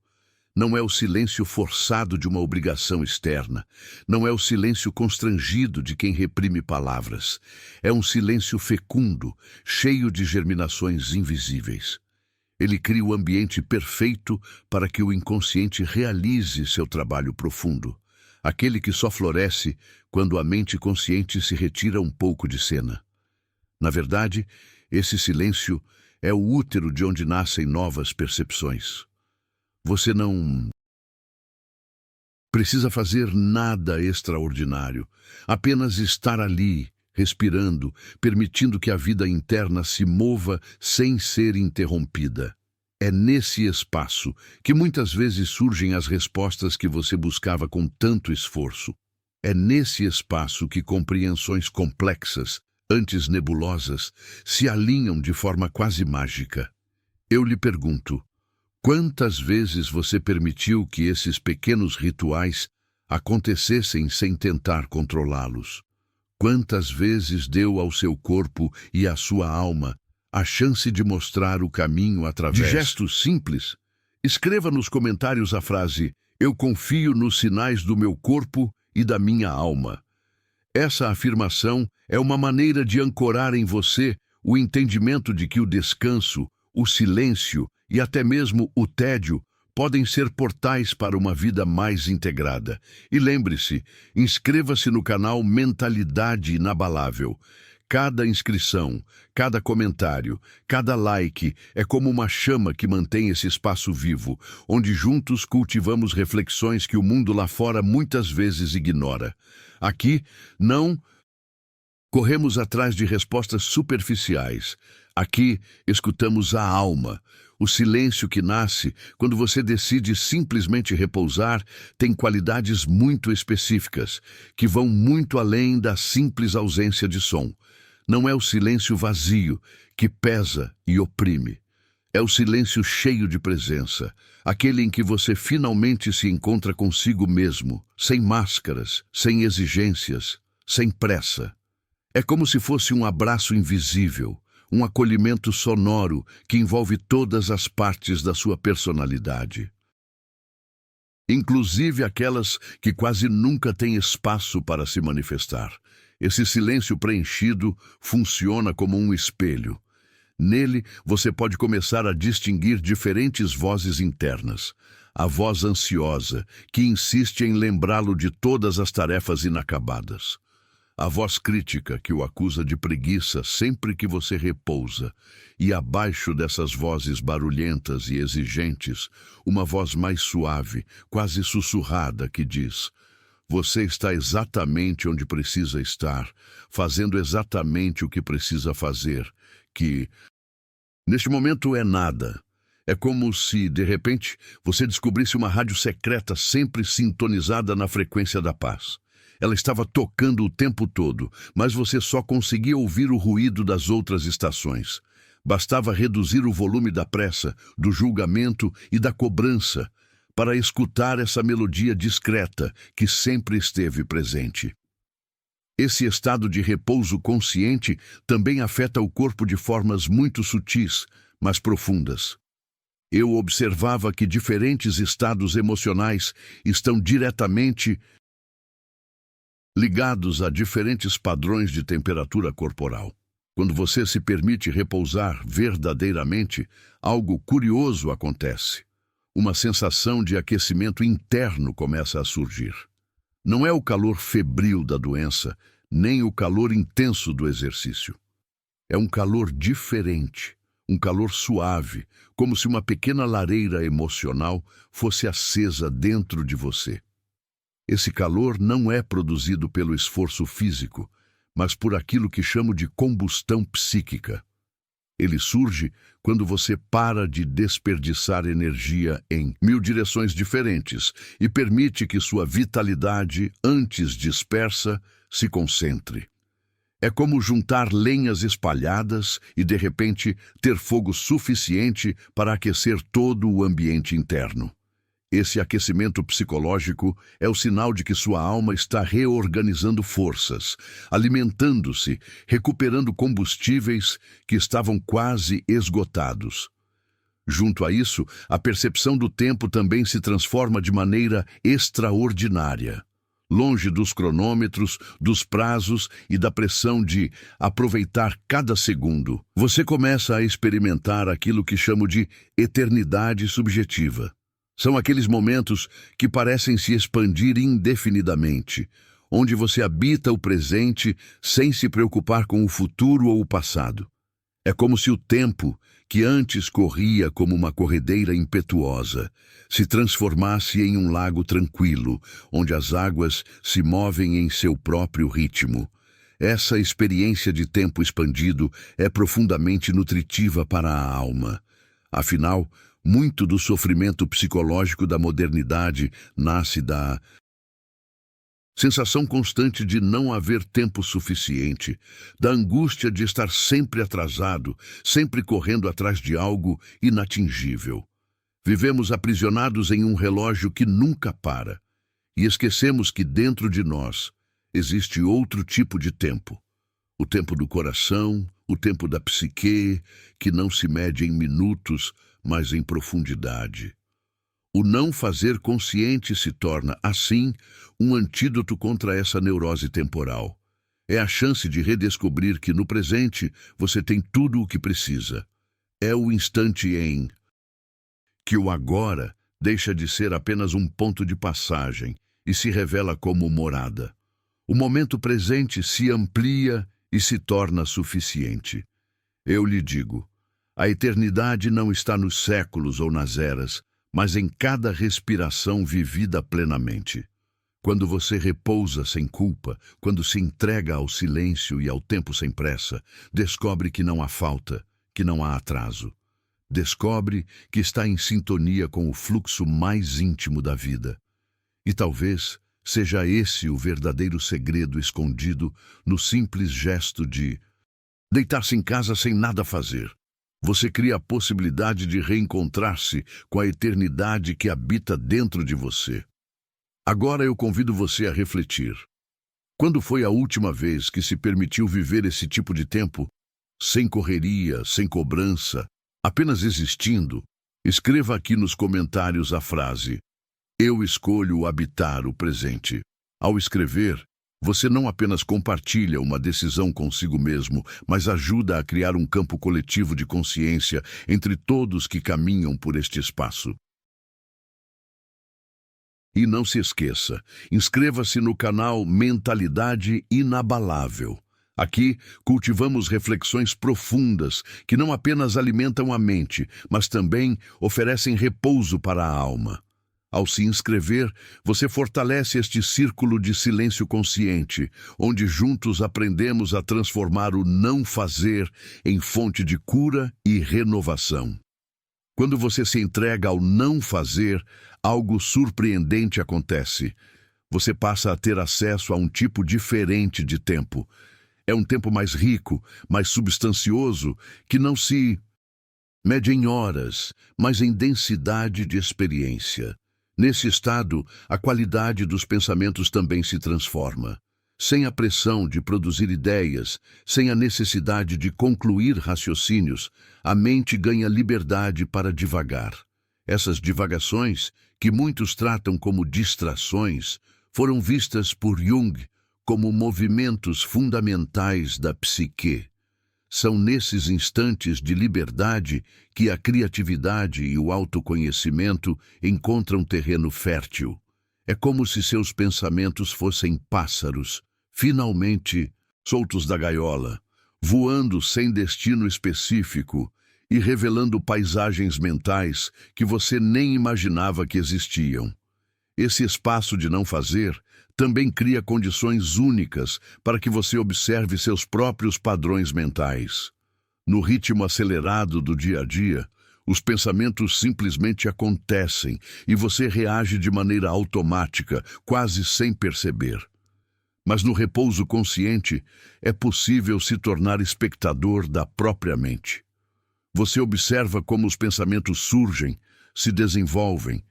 Não é o silêncio forçado de uma obrigação externa. Não é o silêncio constrangido de quem reprime palavras. É um silêncio fecundo, cheio de germinações invisíveis. Ele cria o ambiente perfeito para que o inconsciente realize seu trabalho profundo. Aquele que só floresce quando a mente consciente se retira um pouco de cena. Na verdade, esse silêncio é o útero de onde nascem novas percepções. Você não precisa fazer nada extraordinário, apenas estar ali, respirando, permitindo que a vida interna se mova sem ser interrompida. É nesse espaço que muitas vezes surgem as respostas que você buscava com tanto esforço. É nesse espaço que compreensões complexas, antes nebulosas, se alinham de forma quase mágica. Eu lhe pergunto, quantas vezes você permitiu que esses pequenos rituais acontecessem sem tentar controlá-los? Quantas vezes deu ao seu corpo e à sua alma a chance de mostrar o caminho através de gestos simples? Escreva nos comentários a frase: "Eu confio nos sinais do meu corpo e da minha alma". Essa afirmação é uma maneira de ancorar em você o entendimento de que o descanso, o silêncio e até mesmo o tédio podem ser portais para uma vida mais integrada. E lembre-se, inscreva-se no canal Mentalidade Inabalável. Cada inscrição, cada comentário, cada like é como uma chama que mantém esse espaço vivo, onde juntos cultivamos reflexões que o mundo lá fora muitas vezes ignora. Aqui, não corremos atrás de respostas superficiais. Aqui, escutamos a alma. O silêncio que nasce quando você decide simplesmente repousar tem qualidades muito específicas, que vão muito além da simples ausência de som. Não é o silêncio vazio, que pesa e oprime. É o silêncio cheio de presença, aquele em que você finalmente se encontra consigo mesmo, sem máscaras, sem exigências, sem pressa. É como se fosse um abraço invisível, um acolhimento sonoro que envolve todas as partes da sua personalidade, inclusive aquelas que quase nunca têm espaço para se manifestar. Esse silêncio preenchido funciona como um espelho. Nele, você pode começar a distinguir diferentes vozes internas. A voz ansiosa, que insiste em lembrá-lo de todas as tarefas inacabadas. A voz crítica, que o acusa de preguiça sempre que você repousa. E abaixo dessas vozes barulhentas e exigentes, uma voz mais suave, quase sussurrada, que diz: você está exatamente onde precisa estar, fazendo exatamente o que precisa fazer, que, neste momento, é nada. É como se, de repente, você descobrisse uma rádio secreta sempre sintonizada na frequência da paz. Ela estava tocando o tempo todo, mas você só conseguia ouvir o ruído das outras estações. Bastava reduzir o volume da pressa, do julgamento e da cobrança para escutar essa melodia discreta que sempre esteve presente. Esse estado de repouso consciente também afeta o corpo de formas muito sutis, mas profundas. Eu observava que diferentes estados emocionais estão diretamente ligados a diferentes padrões de temperatura corporal. Quando você se permite repousar verdadeiramente, algo curioso acontece. Uma sensação de aquecimento interno começa a surgir. Não é o calor febril da doença, nem o calor intenso do exercício. É um calor diferente, um calor suave, como se uma pequena lareira emocional fosse acesa dentro de você. Esse calor não é produzido pelo esforço físico, mas por aquilo que chamo de combustão psíquica. Ele surge quando você para de desperdiçar energia em 1000 direções diferentes e permite que sua vitalidade, antes dispersa, se concentre. É como juntar lenhas espalhadas e, de repente, ter fogo suficiente para aquecer todo o ambiente interno. Esse aquecimento psicológico é o sinal de que sua alma está reorganizando forças, alimentando-se, recuperando combustíveis que estavam quase esgotados. Junto a isso, a percepção do tempo também se transforma de maneira extraordinária. Longe dos cronômetros, dos prazos e da pressão de aproveitar cada segundo, você começa a experimentar aquilo que chamo de eternidade subjetiva. São aqueles momentos que parecem se expandir indefinidamente, onde você habita o presente sem se preocupar com o futuro ou o passado. É como se o tempo, que antes corria como uma corredeira impetuosa, se transformasse em um lago tranquilo, onde as águas se movem em seu próprio ritmo. Essa experiência de tempo expandido é profundamente nutritiva para a alma. Afinal, muito do sofrimento psicológico da modernidade nasce da sensação constante de não haver tempo suficiente, da angústia de estar sempre atrasado, sempre correndo atrás de algo inatingível. Vivemos aprisionados em um relógio que nunca para, e esquecemos que dentro de nós existe outro tipo de tempo. O tempo do coração, o tempo da psique, que não se mede em minutos, mas em profundidade. O não fazer consciente se torna, assim, um antídoto contra essa neurose temporal. É a chance de redescobrir que no presente você tem tudo o que precisa. É o instante em que o agora deixa de ser apenas um ponto de passagem e se revela como morada. O momento presente se amplia e se torna suficiente. Eu lhe digo, a eternidade não está nos séculos ou nas eras, mas em cada respiração vivida plenamente. Quando você repousa sem culpa, quando se entrega ao silêncio e ao tempo sem pressa, descobre que não há falta, que não há atraso. Descobre que está em sintonia com o fluxo mais íntimo da vida. E talvez seja esse o verdadeiro segredo escondido no simples gesto de deitar-se em casa sem nada fazer. Você cria a possibilidade de reencontrar-se com a eternidade que habita dentro de você. Agora eu convido você a refletir. Quando foi a última vez que se permitiu viver esse tipo de tempo sem correria, sem cobrança, apenas existindo, escreva aqui nos comentários a frase: eu escolho habitar o presente. Ao escrever, você não apenas compartilha uma decisão consigo mesmo, mas ajuda a criar um campo coletivo de consciência entre todos que caminham por este espaço. E não se esqueça, inscreva-se no canal Mentalidade Inabalável. Aqui, cultivamos reflexões profundas que não apenas alimentam a mente, mas também oferecem repouso para a alma. Ao se inscrever, você fortalece este círculo de silêncio consciente, onde juntos aprendemos a transformar o não fazer em fonte de cura e renovação. Quando você se entrega ao não fazer, algo surpreendente acontece. Você passa a ter acesso a um tipo diferente de tempo. É um tempo mais rico, mais substancioso, que não se mede em horas, mas em densidade de experiência. Nesse estado, a qualidade dos pensamentos também se transforma. Sem a pressão de produzir ideias, sem a necessidade de concluir raciocínios, a mente ganha liberdade para divagar. Essas divagações, que muitos tratam como distrações, foram vistas por Jung como movimentos fundamentais da psique. São nesses instantes de liberdade que a criatividade e o autoconhecimento encontram terreno fértil. É como se seus pensamentos fossem pássaros, finalmente soltos da gaiola, voando sem destino específico e revelando paisagens mentais que você nem imaginava que existiam. Esse espaço de não fazer também cria condições únicas para que você observe seus próprios padrões mentais. No ritmo acelerado do dia a dia, os pensamentos simplesmente acontecem e você reage de maneira automática, quase sem perceber. Mas no repouso consciente, é possível se tornar espectador da própria mente. Você observa como os pensamentos surgem, se desenvolvem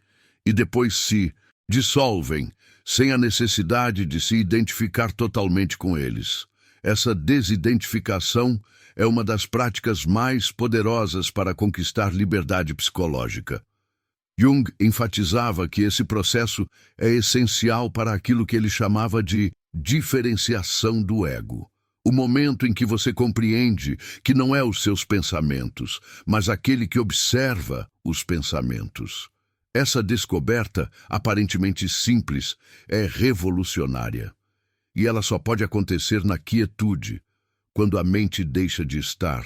e depois se dissolvem, sem a necessidade de se identificar totalmente com eles. Essa desidentificação é uma das práticas mais poderosas para conquistar liberdade psicológica. Jung enfatizava que esse processo é essencial para aquilo que ele chamava de diferenciação do ego. O momento em que você compreende que não é os seus pensamentos, mas aquele que observa os pensamentos. Essa descoberta, aparentemente simples, é revolucionária. E ela só pode acontecer na quietude, quando a mente deixa de estar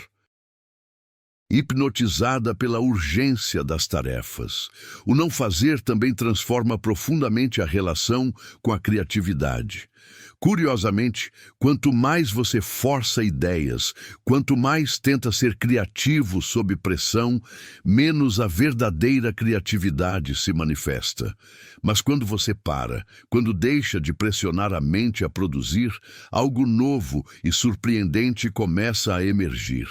hipnotizada pela urgência das tarefas. O não fazer também transforma profundamente a relação com a criatividade. Curiosamente, quanto mais você força ideias, quanto mais tenta ser criativo sob pressão, menos a verdadeira criatividade se manifesta. Mas quando você para, quando deixa de pressionar a mente a produzir, algo novo e surpreendente começa a emergir.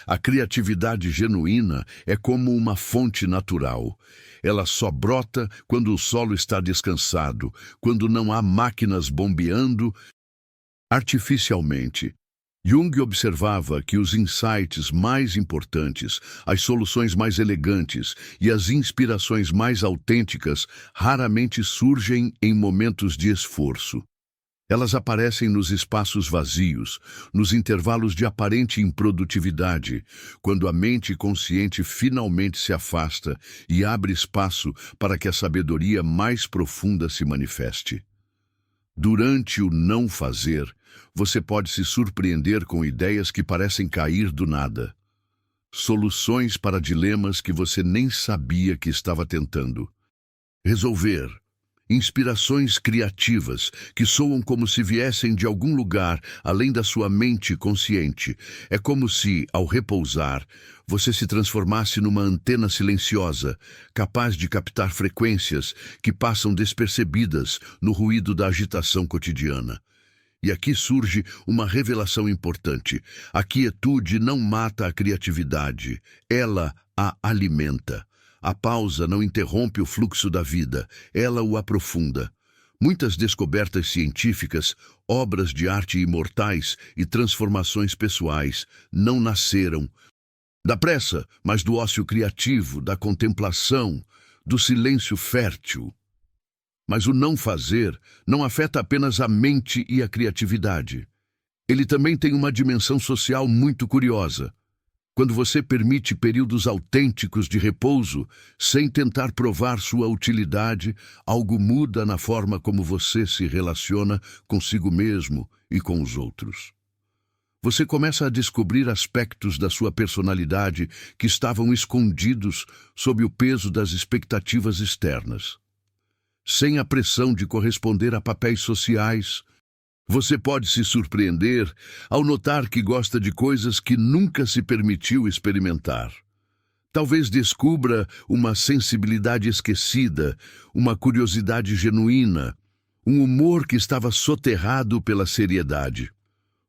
A criatividade genuína é como uma fonte natural. Ela só brota quando o solo está descansado, quando não há máquinas bombeando artificialmente. Jung observava que os insights mais importantes, as soluções mais elegantes e as inspirações mais autênticas raramente surgem em momentos de esforço. Elas aparecem nos espaços vazios, nos intervalos de aparente improdutividade, quando a mente consciente finalmente se afasta e abre espaço para que a sabedoria mais profunda se manifeste. Durante o não fazer, você pode se surpreender com ideias que parecem cair do nada. Soluções para dilemas que você nem sabia que estava tentando resolver. Inspirações criativas que soam como se viessem de algum lugar além da sua mente consciente. É como se, ao repousar, você se transformasse numa antena silenciosa, capaz de captar frequências que passam despercebidas no ruído da agitação cotidiana. E aqui surge uma revelação importante. A quietude não mata a criatividade, ela a alimenta. A pausa não interrompe o fluxo da vida, ela o aprofunda. Muitas descobertas científicas, obras de arte imortais e transformações pessoais não nasceram da pressa, mas do ócio criativo, da contemplação, do silêncio fértil. Mas o não fazer não afeta apenas a mente e a criatividade. Ele também tem uma dimensão social muito curiosa. Quando você permite períodos autênticos de repouso, sem tentar provar sua utilidade, algo muda na forma como você se relaciona consigo mesmo e com os outros. Você começa a descobrir aspectos da sua personalidade que estavam escondidos sob o peso das expectativas externas. Sem a pressão de corresponder a papéis sociais, você pode se surpreender ao notar que gosta de coisas que nunca se permitiu experimentar. Talvez descubra uma sensibilidade esquecida, uma curiosidade genuína, um humor que estava soterrado pela seriedade.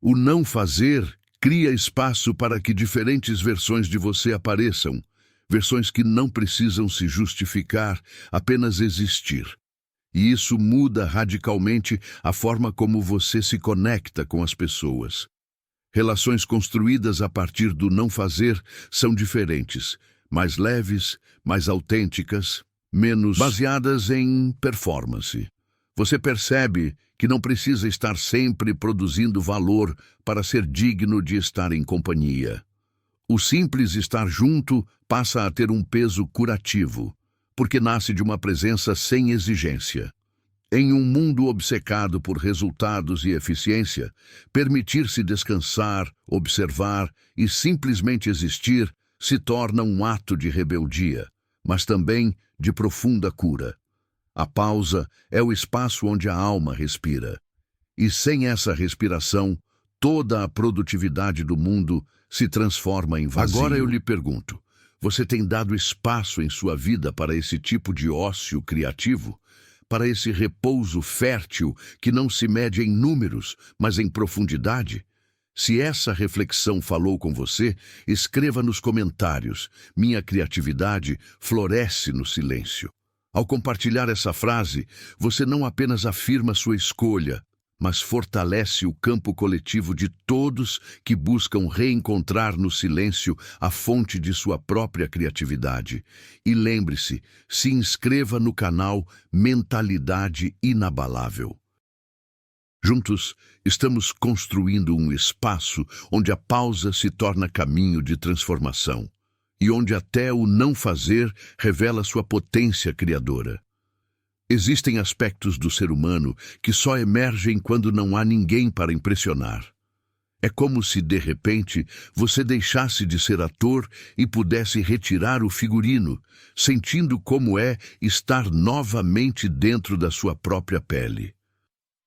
O não fazer cria espaço para que diferentes versões de você apareçam, versões que não precisam se justificar, apenas existir. E isso muda radicalmente a forma como você se conecta com as pessoas. Relações construídas a partir do não fazer são diferentes, mais leves, mais autênticas, menos baseadas em performance. Você percebe que não precisa estar sempre produzindo valor para ser digno de estar em companhia. O simples estar junto passa a ter um peso curativo, porque nasce de uma presença sem exigência. Em um mundo obcecado por resultados e eficiência, permitir-se descansar, observar e simplesmente existir se torna um ato de rebeldia, mas também de profunda cura. A pausa é o espaço onde a alma respira. E sem essa respiração, toda a produtividade do mundo se transforma em vazio. Agora eu lhe pergunto, você tem dado espaço em sua vida para esse tipo de ócio criativo? Para esse repouso fértil que não se mede em números, mas em profundidade? Se essa reflexão falou com você, escreva nos comentários. Minha criatividade floresce no silêncio. Ao compartilhar essa frase, você não apenas afirma sua escolha, mas fortalece o campo coletivo de todos que buscam reencontrar no silêncio a fonte de sua própria criatividade. E lembre-se, se inscreva no canal Mentalidade Inabalável. Juntos, estamos construindo um espaço onde a pausa se torna caminho de transformação e onde até o não fazer revela sua potência criadora. Existem aspectos do ser humano que só emergem quando não há ninguém para impressionar. É como se, de repente, você deixasse de ser ator e pudesse retirar o figurino, sentindo como é estar novamente dentro da sua própria pele.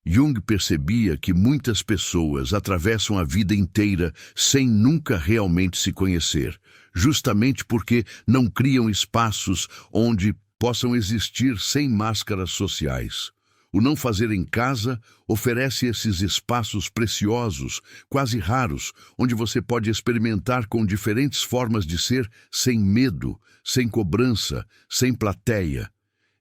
Jung percebia que muitas pessoas atravessam a vida inteira sem nunca realmente se conhecer, justamente porque não criam espaços onde possam existir sem máscaras sociais. O não fazer em casa oferece esses espaços preciosos, quase raros, onde você pode experimentar com diferentes formas de ser sem medo, sem cobrança, sem plateia.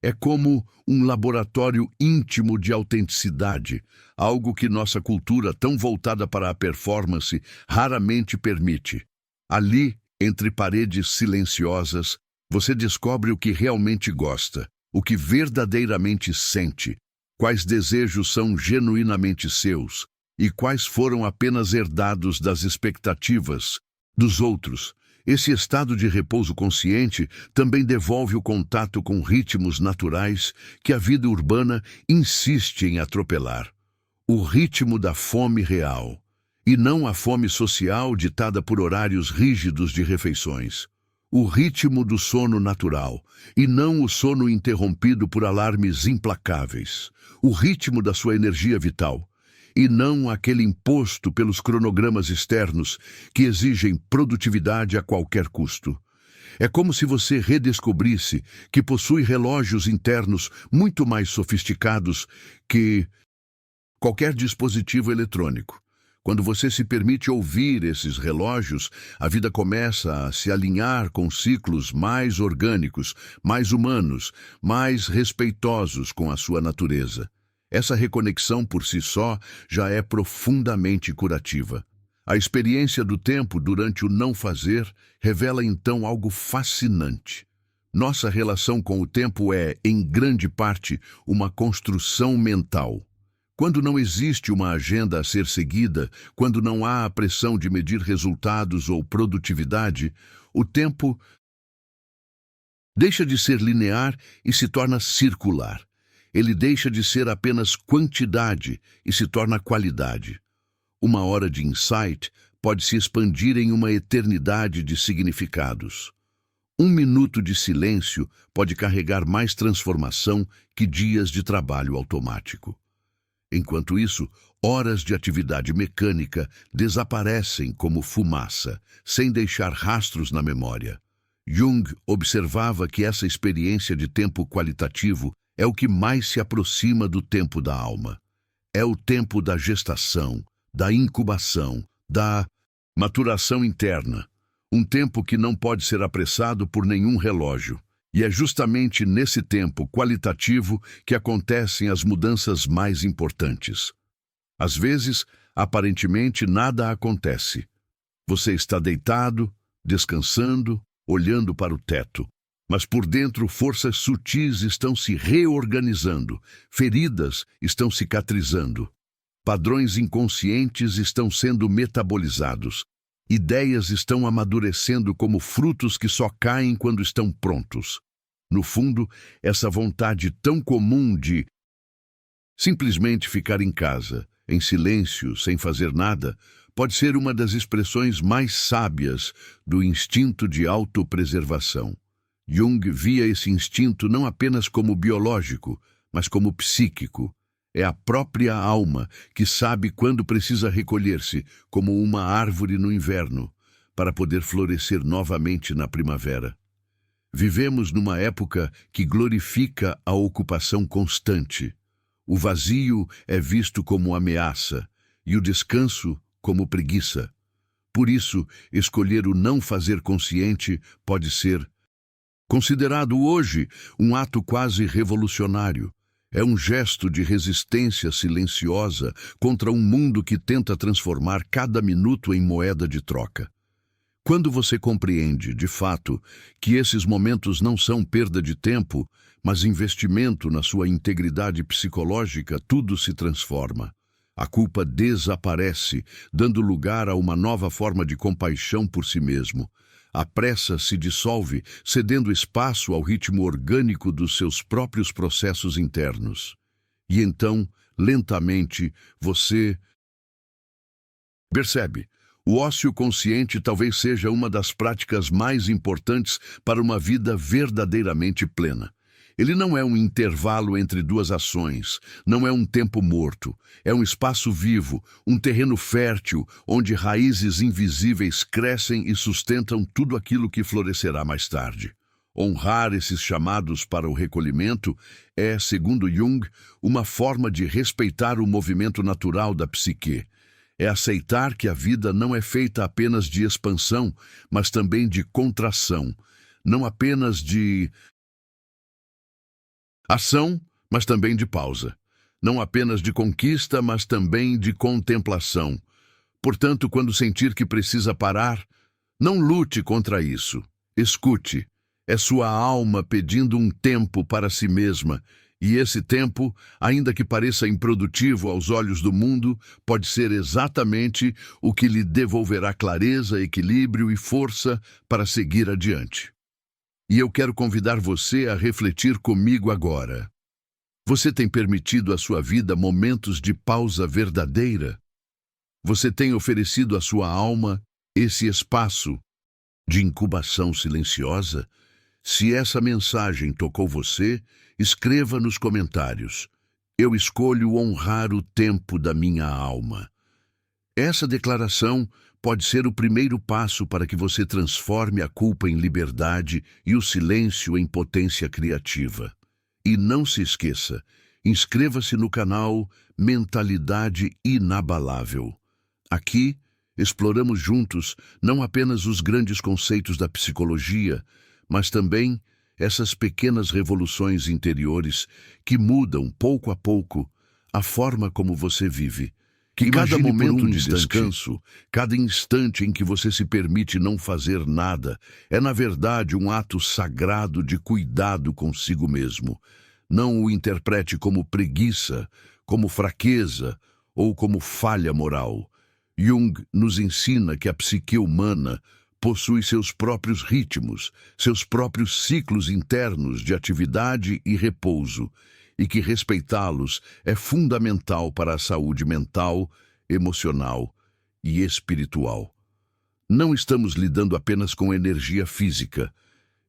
É como um laboratório íntimo de autenticidade, algo que nossa cultura, tão voltada para a performance, raramente permite. Ali, entre paredes silenciosas, você descobre o que realmente gosta, o que verdadeiramente sente, quais desejos são genuinamente seus e quais foram apenas herdados das expectativas dos outros. Esse estado de repouso consciente também devolve o contato com ritmos naturais que a vida urbana insiste em atropelar. O ritmo da fome real, e não a fome social ditada por horários rígidos de refeições. O ritmo do sono natural, e não o sono interrompido por alarmes implacáveis. O ritmo da sua energia vital, e não aquele imposto pelos cronogramas externos que exigem produtividade a qualquer custo. É como se você redescobrisse que possui relógios internos muito mais sofisticados que qualquer dispositivo eletrônico. Quando você se permite ouvir esses relógios, a vida começa a se alinhar com ciclos mais orgânicos, mais humanos, mais respeitosos com a sua natureza. Essa reconexão por si só já é profundamente curativa. A experiência do tempo durante o não fazer revela então algo fascinante. Nossa relação com o tempo é, em grande parte, uma construção mental. Quando não existe uma agenda a ser seguida, quando não há a pressão de medir resultados ou produtividade, o tempo deixa de ser linear e se torna circular. Ele deixa de ser apenas quantidade e se torna qualidade. Uma hora de insight pode se expandir em uma eternidade de significados. Um minuto de silêncio pode carregar mais transformação que dias de trabalho automático. Enquanto isso, horas de atividade mecânica desaparecem como fumaça, sem deixar rastros na memória. Jung observava que essa experiência de tempo qualitativo é o que mais se aproxima do tempo da alma. É o tempo da gestação, da incubação, da maturação interna. Um tempo que não pode ser apressado por nenhum relógio. E é justamente nesse tempo qualitativo que acontecem as mudanças mais importantes. Às vezes, aparentemente nada acontece. Você está deitado, descansando, olhando para o teto. Mas por dentro forças sutis estão se reorganizando, feridas estão cicatrizando, padrões inconscientes estão sendo metabolizados, ideias estão amadurecendo como frutos que só caem quando estão prontos. No fundo, essa vontade tão comum de simplesmente ficar em casa, em silêncio, sem fazer nada, pode ser uma das expressões mais sábias do instinto de autopreservação. Jung via esse instinto não apenas como biológico, mas como psíquico. É a própria alma que sabe quando precisa recolher-se, como uma árvore no inverno, para poder florescer novamente na primavera. Vivemos numa época que glorifica a ocupação constante. O vazio é visto como ameaça e o descanso como preguiça. Por isso, escolher o não fazer consciente pode ser considerado hoje um ato quase revolucionário. É um gesto de resistência silenciosa contra um mundo que tenta transformar cada minuto em moeda de troca. Quando você compreende, de fato, que esses momentos não são perda de tempo, mas investimento na sua integridade psicológica, tudo se transforma. A culpa desaparece, dando lugar a uma nova forma de compaixão por si mesmo. A pressa se dissolve, cedendo espaço ao ritmo orgânico dos seus próprios processos internos. E então, lentamente, você percebe. O ócio consciente talvez seja uma das práticas mais importantes para uma vida verdadeiramente plena. Ele não é um intervalo entre duas ações, não é um tempo morto, é um espaço vivo, um terreno fértil, onde raízes invisíveis crescem e sustentam tudo aquilo que florescerá mais tarde. Honrar esses chamados para o recolhimento é, segundo Jung, uma forma de respeitar o movimento natural da psique. É aceitar que a vida não é feita apenas de expansão, mas também de contração, não apenas de ação, mas também de pausa. Não apenas de conquista, mas também de contemplação. Portanto, quando sentir que precisa parar, não lute contra isso. Escute. É sua alma pedindo um tempo para si mesma, e esse tempo, ainda que pareça improdutivo aos olhos do mundo, pode ser exatamente o que lhe devolverá clareza, equilíbrio e força para seguir adiante. E eu quero convidar você a refletir comigo agora. Você tem permitido à sua vida momentos de pausa verdadeira? Você tem oferecido à sua alma esse espaço de incubação silenciosa? Se essa mensagem tocou você, escreva nos comentários. Eu escolho honrar o tempo da minha alma. Essa declaração pode ser o primeiro passo para que você transforme a culpa em liberdade e o silêncio em potência criativa. E não se esqueça, inscreva-se no canal Mentalidade Inabalável. Aqui, exploramos juntos não apenas os grandes conceitos da psicologia, mas também essas pequenas revoluções interiores que mudam pouco a pouco a forma como você vive. Que Imagine cada por momento um de instante. descanso, cada instante em que você se permite não fazer nada, é na verdade um ato sagrado de cuidado consigo mesmo. Não o interprete como preguiça, como fraqueza ou como falha moral. Jung nos ensina que a psique humana possui seus próprios ritmos, seus próprios ciclos internos de atividade e repouso, e que respeitá-los é fundamental para a saúde mental, emocional e espiritual. Não estamos lidando apenas com energia física,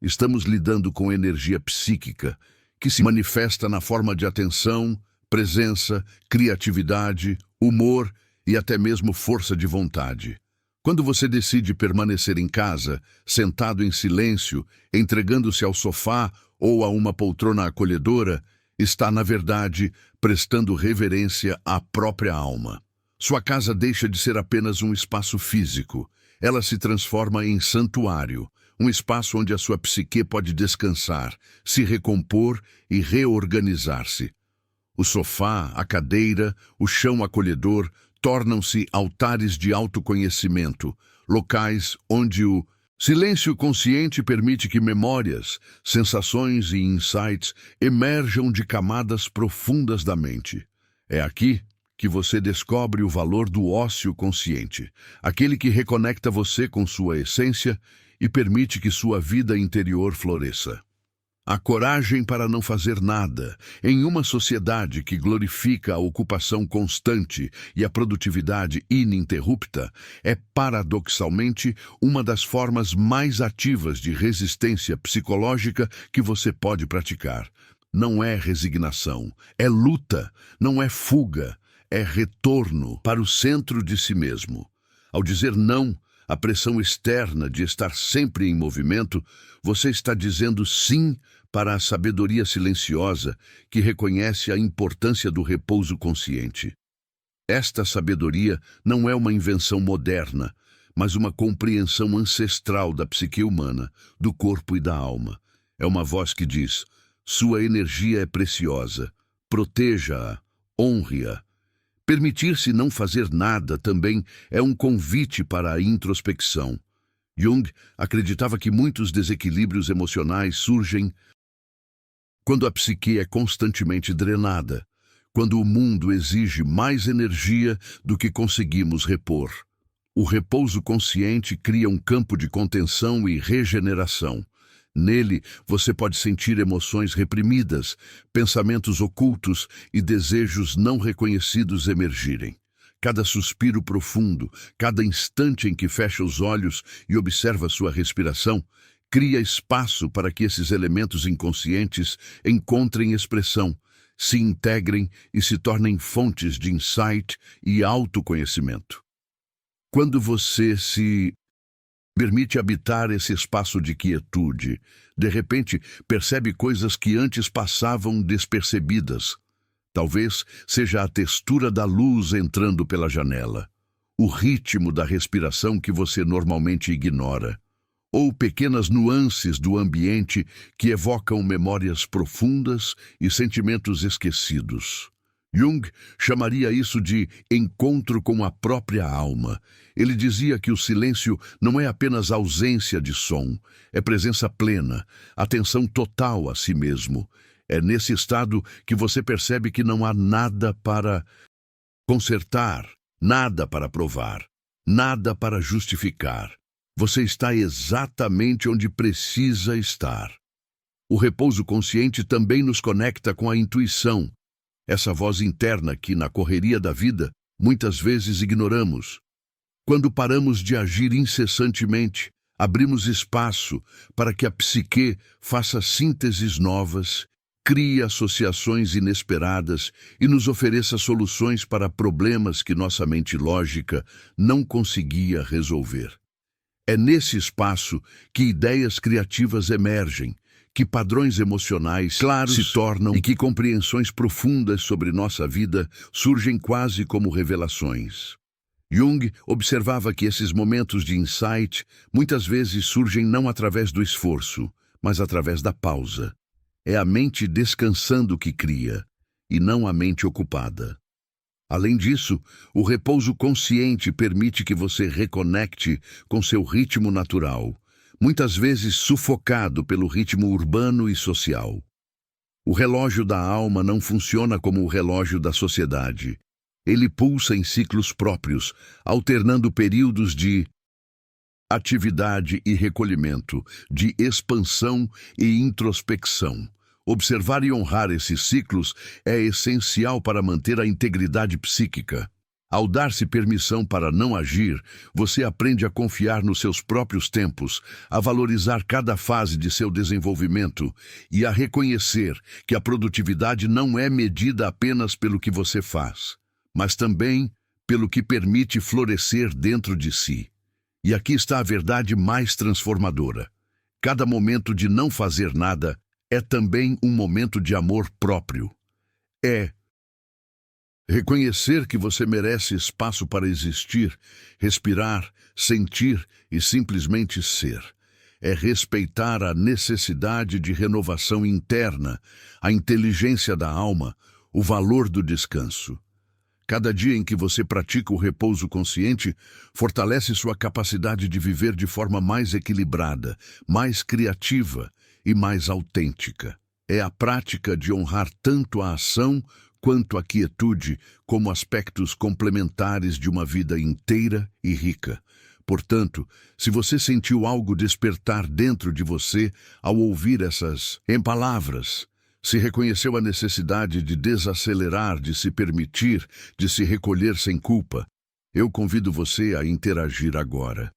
estamos lidando com energia psíquica, que se manifesta na forma de atenção, presença, criatividade, humor e até mesmo força de vontade. Quando você decide permanecer em casa, sentado em silêncio, entregando-se ao sofá ou a uma poltrona acolhedora, está, na verdade, prestando reverência à própria alma. Sua casa deixa de ser apenas um espaço físico. Ela se transforma em santuário, um espaço onde a sua psique pode descansar, se recompor e reorganizar-se. O sofá, a cadeira, o chão acolhedor tornam-se altares de autoconhecimento, locais onde o silêncio consciente permite que memórias, sensações e insights emerjam de camadas profundas da mente. É aqui que você descobre o valor do ócio consciente, aquele que reconecta você com sua essência e permite que sua vida interior floresça. A coragem para não fazer nada, em uma sociedade que glorifica a ocupação constante e a produtividade ininterrupta, é paradoxalmente uma das formas mais ativas de resistência psicológica que você pode praticar. Não é resignação, é luta, não é fuga, é retorno para o centro de si mesmo. Ao dizer não, a pressão externa de estar sempre em movimento, você está dizendo sim para a sabedoria silenciosa que reconhece a importância do repouso consciente. Esta sabedoria não é uma invenção moderna, mas uma compreensão ancestral da psique humana, do corpo e da alma. É uma voz que diz: sua energia é preciosa, proteja-a, honre-a. Permitir-se não fazer nada também é um convite para a introspecção. Jung acreditava que muitos desequilíbrios emocionais surgem quando a psique é constantemente drenada, quando o mundo exige mais energia do que conseguimos repor. O repouso consciente cria um campo de contenção e regeneração. Nele, você pode sentir emoções reprimidas, pensamentos ocultos e desejos não reconhecidos emergirem. Cada suspiro profundo, cada instante em que fecha os olhos e observa sua respiração, cria espaço para que esses elementos inconscientes encontrem expressão, se integrem e se tornem fontes de insight e autoconhecimento. Quando você se permite habitar esse espaço de quietude, de repente percebe coisas que antes passavam despercebidas. Talvez seja a textura da luz entrando pela janela, o ritmo da respiração que você normalmente ignora, ou pequenas nuances do ambiente que evocam memórias profundas e sentimentos esquecidos. Jung chamaria isso de encontro com a própria alma. Ele dizia que o silêncio não é apenas ausência de som, é presença plena, atenção total a si mesmo. É nesse estado que você percebe que não há nada para consertar, nada para provar, nada para justificar. Você está exatamente onde precisa estar. O repouso consciente também nos conecta com a intuição, essa voz interna que, na correria da vida, muitas vezes ignoramos. Quando paramos de agir incessantemente, abrimos espaço para que a psique faça sínteses novas, crie associações inesperadas e nos ofereça soluções para problemas que nossa mente lógica não conseguia resolver. É nesse espaço que ideias criativas emergem, que padrões emocionais claros se tornam e que compreensões profundas sobre nossa vida surgem quase como revelações. Jung observava que esses momentos de insight muitas vezes surgem não através do esforço, mas através da pausa. É a mente descansando que cria. e não a mente ocupada. Além disso, o repouso consciente permite que você reconecte com seu ritmo natural, muitas vezes sufocado pelo ritmo urbano e social. O relógio da alma não funciona como o relógio da sociedade. Ele pulsa em ciclos próprios, alternando períodos de atividade e recolhimento, de expansão e introspecção. Observar e honrar esses ciclos é essencial para manter a integridade psíquica. Ao dar-se permissão para não agir, você aprende a confiar nos seus próprios tempos, a valorizar cada fase de seu desenvolvimento e a reconhecer que a produtividade não é medida apenas pelo que você faz, mas também pelo que permite florescer dentro de si. E aqui está a verdade mais transformadora. Cada momento de não fazer nada é também um momento de amor próprio. É reconhecer que você merece espaço para existir, respirar, sentir e simplesmente ser. É respeitar a necessidade de renovação interna, a inteligência da alma, o valor do descanso. Cada dia em que você pratica o repouso consciente, fortalece sua capacidade de viver de forma mais equilibrada, mais criativa e mais autêntica. É a prática de honrar tanto a ação quanto a quietude como aspectos complementares de uma vida inteira e rica. Portanto, se você sentiu algo despertar dentro de você ao ouvir essas palavras, se reconheceu a necessidade de desacelerar, de se permitir, de se recolher sem culpa, eu convido você a interagir agora.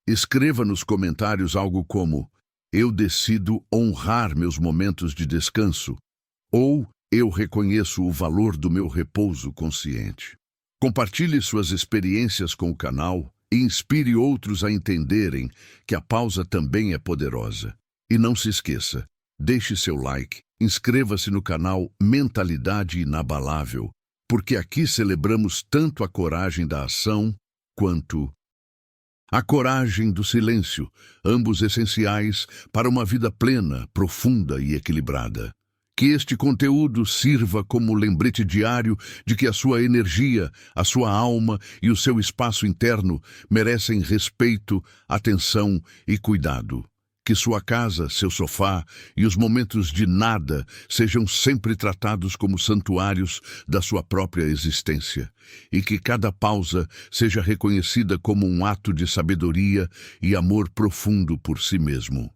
Escreva nos comentários algo como: eu decido honrar meus momentos de descanso, ou eu reconheço o valor do meu repouso consciente. Compartilhe suas experiências com o canal e inspire outros a entenderem que a pausa também é poderosa. E não se esqueça, deixe seu like, inscreva-se no canal Mentalidade Inabalável, porque aqui celebramos tanto a coragem da ação quanto a coragem do silêncio, ambos essenciais para uma vida plena, profunda e equilibrada. Que este conteúdo sirva como lembrete diário de que a sua energia, a sua alma e o seu espaço interno merecem respeito, atenção e cuidado. Que sua casa, seu sofá e os momentos de nada sejam sempre tratados como santuários da sua própria existência. E que cada pausa seja reconhecida como um ato de sabedoria e amor profundo por si mesmo.